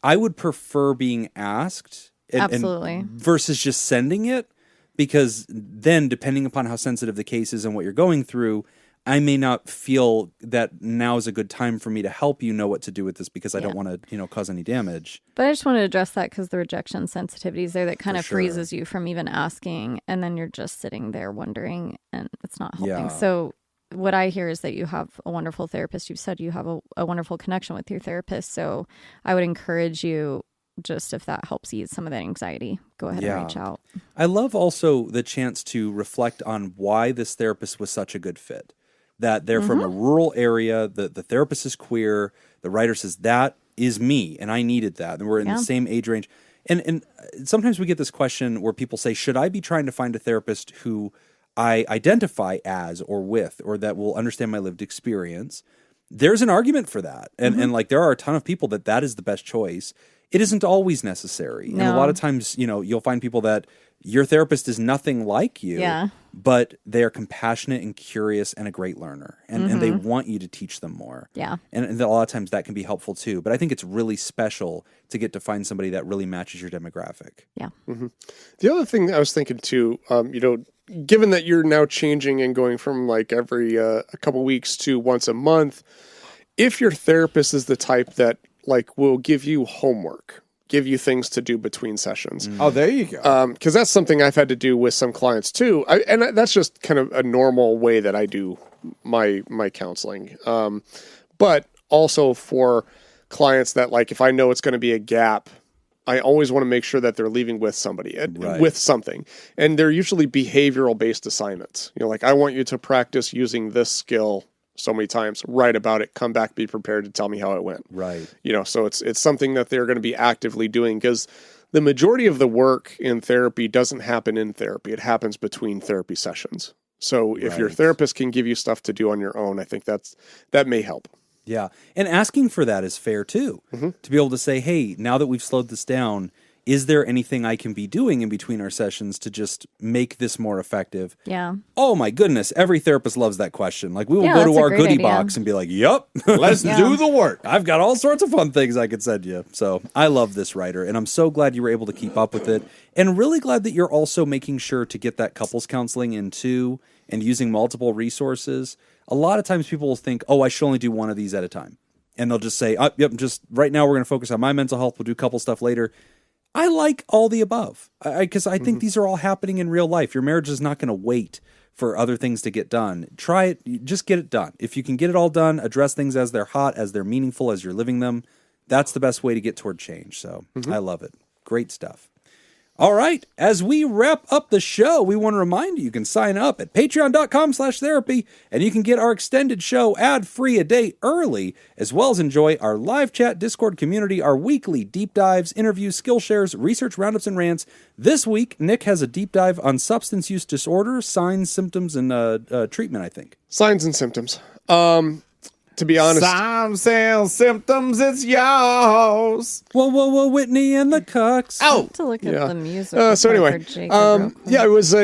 I would prefer being asked Absolutely. versus just sending it, because then depending upon how sensitive the case is and what you're going through, I may not feel that now is a good time for me to help you know what to do with this, because I don't want to, cause any damage. But I just want to address that, because the rejection sensitivity is there that kind of sure. freezes you from even asking, and then you're just sitting there wondering, and it's not helping. Yeah. So what I hear is that you have a wonderful therapist. You've said you have a wonderful connection with your therapist. So I would encourage you, just if that helps ease some of that anxiety, go ahead and reach out. I love also the chance to reflect on why this therapist was such a good fit. That they're from a rural area, the therapist is queer, the writer says, that is me, and I needed that. And we're in the same age range. And sometimes we get this question where people say, should I be trying to find a therapist who I identify as or with, or that will understand my lived experience? There's an argument for that. And like, there are a ton of people that is the best choice. It isn't always necessary. No. And a lot of times, you'll find people that your therapist is nothing like you, but they are compassionate and curious and a great learner. And they want you to teach them more. Yeah. And a lot of times that can be helpful too. But I think it's really special to get to find somebody that really matches your demographic. Yeah. The other thing I was thinking too, given that you're now changing and going from like every a couple weeks to once a month, if your therapist is the type that like will give you homework, give you things to do between sessions. Oh, there you go. Because that's something I've had to do with some clients too. And that's just kind of a normal way that I do my counseling. But also for clients that, like, if I know it's going to be a gap, I always want to make sure that they're leaving with somebody, with something. And they're usually behavioral based assignments. Like, I want you to practice using this skill so many times, write about it, come back, be prepared to tell me how it went. Right. So it's something that they're going to be actively doing, because the majority of the work in therapy doesn't happen in therapy. It happens between therapy sessions. So if your therapist can give you stuff to do on your own, I think that may help. Yeah. And asking for that is fair too. To be able to say, hey, now that we've slowed this down, is there anything I can be doing in between our sessions to just make this more effective? Yeah. Oh my goodness, every therapist loves that question. Like we will Yeah, go that's to a our great goodie idea. box and be like, "Yep, Let's do the work. I've got all sorts of fun things I could send you." So I love this writer, and I'm so glad you were able to keep up with it, and really glad that you're also making sure to get that couples counseling in too, and using multiple resources. A lot of times people will think, "Oh, I should only do one of these at a time," and they'll just say, "Yep, just right now we're going to focus on my mental health. We'll do couple stuff later." I like all the above because I think these are all happening in real life. Your marriage is not going to wait for other things to get done. Try it. Just get it done. If you can get it all done, address things as they're hot, as they're meaningful, as you're living them, that's the best way to get toward change. So I love it. Great stuff. All right. As we wrap up the show, we want to remind you can sign up at patreon.com/therapy and you can get our extended show ad-free a day early, as well as enjoy our live chat Discord community, our weekly deep dives, interviews, skill shares, research roundups, and rants. This week, Nick has a deep dive on substance use disorder, signs, symptoms, and treatment, I think. Signs and symptoms. To be honest, Signs and symptoms, it's yours. Whoa, Whitney and the Cucks. Oh, To look at Yeah. the music. so anyway, yeah, it was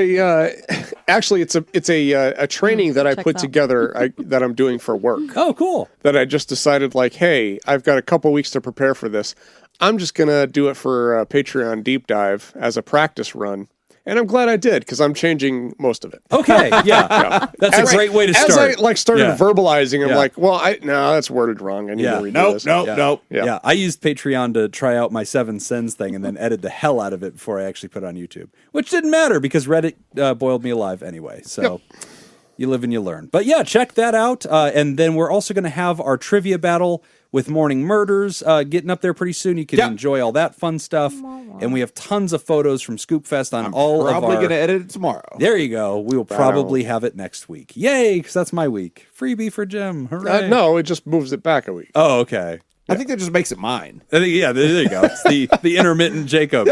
actually it's a training that I check put that. together that I'm doing for work. Oh, cool. That I just decided like, hey, I've got a couple weeks to prepare for this. I'm just gonna do it for a Patreon deep dive as a practice run. And I'm glad I did because I'm changing most of it. Okay, yeah. That's a great way to start. As I started Yeah. verbalizing, I'm Yeah. like, well, no, that's worded wrong. I need to redo this. Nope. Yeah. I used Patreon to try out my 7 Sins thing and then edit the hell out of it before I actually put it on YouTube, which didn't matter because Reddit boiled me alive anyway. So you live and you learn. But yeah, check that out. And then we're also going to have our trivia battle with Morning Murders getting up there pretty soon. You can enjoy all that fun stuff. And we have tons of photos from Scoop Fest on all of our... Probably going to edit it tomorrow. There you go. We will probably have it next week. Yay, because that's my week. Freebie for Jim. Hooray. No, it just moves it back a week. Oh, okay. I think that just makes it mine. I think, yeah, there you go. It's the intermittent Jacob.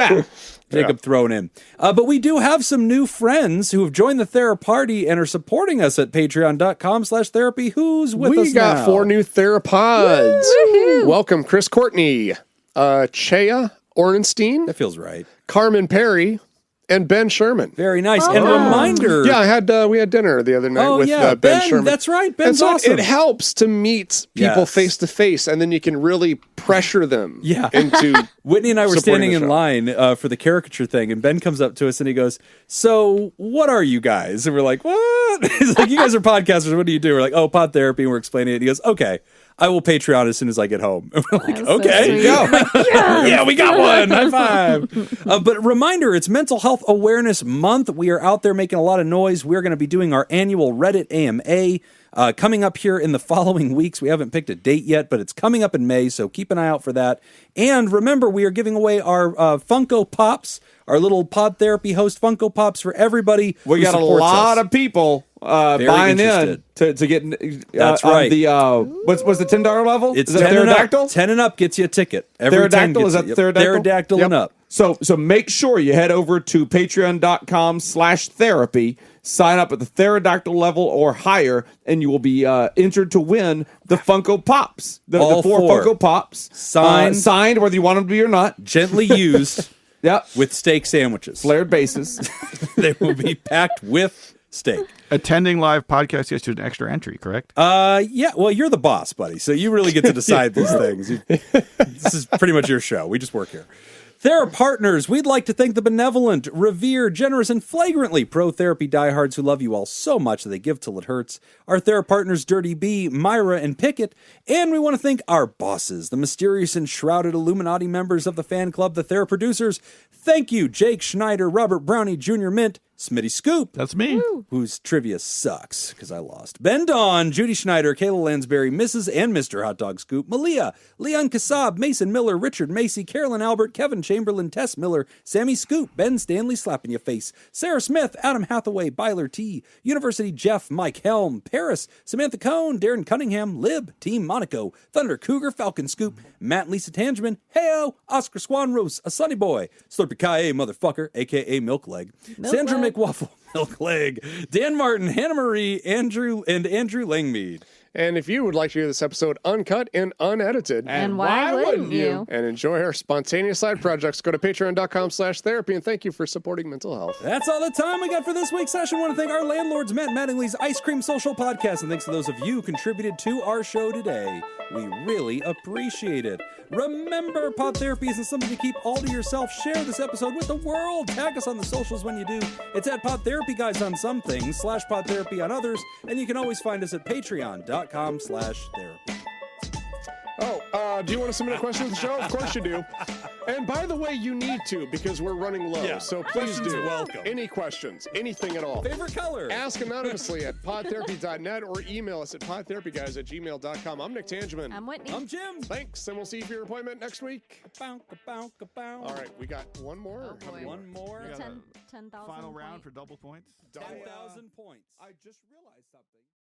Jacob thrown in. But we do have some new friends who have joined the Theraparty and are supporting us at patreon.com/therapy. Who's with us We got now? 4 new Therapods. Woohoo. Welcome, Chris Courtney, Chea Orenstein, That feels right. Carmen Perry, and Ben Sherman. Very nice. And reminder. Yeah, we had dinner the other night with Ben Ben Sherman. That's right. Ben's And so awesome. it helps to meet people Yes. face to face, and then you can really pressure them Yeah. into Whitney and I were supporting standing the in show. line for the caricature thing, and Ben comes up to us and he goes, "So, what are you guys?" And we're like, "What?" He's like, "You guys are podcasters. What do you do?" We're like, "Oh, Pod Therapy." And we're explaining it. He goes, "Okay, I will Patreon as soon as I get home." And we're like, That's so "Okay, sweet. go." Yeah, we got one. High five. But reminder, it's Mental Health Awareness Month. We are out there making a lot of noise. We're going to be doing our annual Reddit AMA. Coming up here in the following weeks. We haven't picked a date yet, but it's coming up in May, so keep an eye out for that. And remember, we are giving away our Funko Pops, our little Pod Therapy host Funko Pops for everybody. We who got a supports lot us. of people buying interested. in to get. That's on right. The what's the $10 level? It's is that 10 and up. Pterodactyl? 10 and up gets you a ticket. Every Pterodactyl? 10 Is gets that Pterodactyl? Pterodactyl Yep. and up. So make sure you head over to patreon.com/therapy, sign up at the Pterodactyl level or higher, and you will be entered to win the Funko Pops. The All 4 four. Funko Pops. Signed, whether you want them to be or not. Gently used Yep. with steak sandwiches. Flared bases. They will be packed with steak. Attending live podcast gets you an extra entry, correct? Yeah, well, you're the boss, buddy, so you really get to decide these things. This is pretty much your show. We just work here. Thera partners, we'd like to thank the benevolent, revered, generous, and flagrantly pro-therapy diehards who love you all so much that they give till it hurts. Our Thera partners, Dirty B, Myra, and Pickett. And we want to thank our bosses, the mysterious and shrouded Illuminati members of the fan club, the Thera producers. Thank you, Jake Schneider, Robert Brownie, Jr. Mint, Smitty Scoop, That's me. whose trivia sucks because I lost. Ben Don, Judy Schneider, Kayla Lansbury, Mrs. and Mr. Hot Dog Scoop, Malia, Leon Kassab, Mason Miller, Richard Macy, Carolyn Albert, Kevin Chamberlain, Tess Miller, Sammy Scoop, Ben Stanley slapping your face, Sarah Smith, Adam Hathaway, Byler T, University Jeff, Mike Helm, Paris, Samantha Cohn, Darren Cunningham, Lib, Team Monaco, Thunder Cougar, Falcon Scoop, Matt and Lisa Tangeman, Heyo, Oscar Swan Rose, a Sunny Boy, Slurpy Kaye, motherfucker, aka Milk Leg, Sandra Leg. McWaffle, Milk Leg, Dan Martin, Hannah Marie, Andrew Langmead. And if you would like to hear this episode uncut and unedited, And why wouldn't you? and enjoy our spontaneous side projects, go to patreon.com/therapy, and thank you for supporting mental health. That's all the time we got for this week's session. I want to thank our landlords, Matt Mattingly's Ice Cream Social Podcast, and thanks to those of you who contributed to our show today. We really appreciate it. Remember, Pod Therapy isn't something to keep all to yourself. Share this episode with the world. Tag us on the socials when you do. It's at PodTherapyGuys on some things, /PodTherapy on others, and you can always find us at patreon.com/therapy. Do you want to submit a question to the show? Of course you do. And by the way, you need to, because we're running low. Yeah. So please Questions do. welcome. Any questions, anything at all. Favorite color? Ask anonymously at podtherapy.net or email us at podtherapyguys@gmail.com. I'm Nick Tangeman. I'm Whitney. I'm Jim. Thanks, and we'll see you for your appointment next week. All All right, we got one more. Oh, boy. One more. The 10,000 Final round point. for double points. 10,000 points. I just realized something.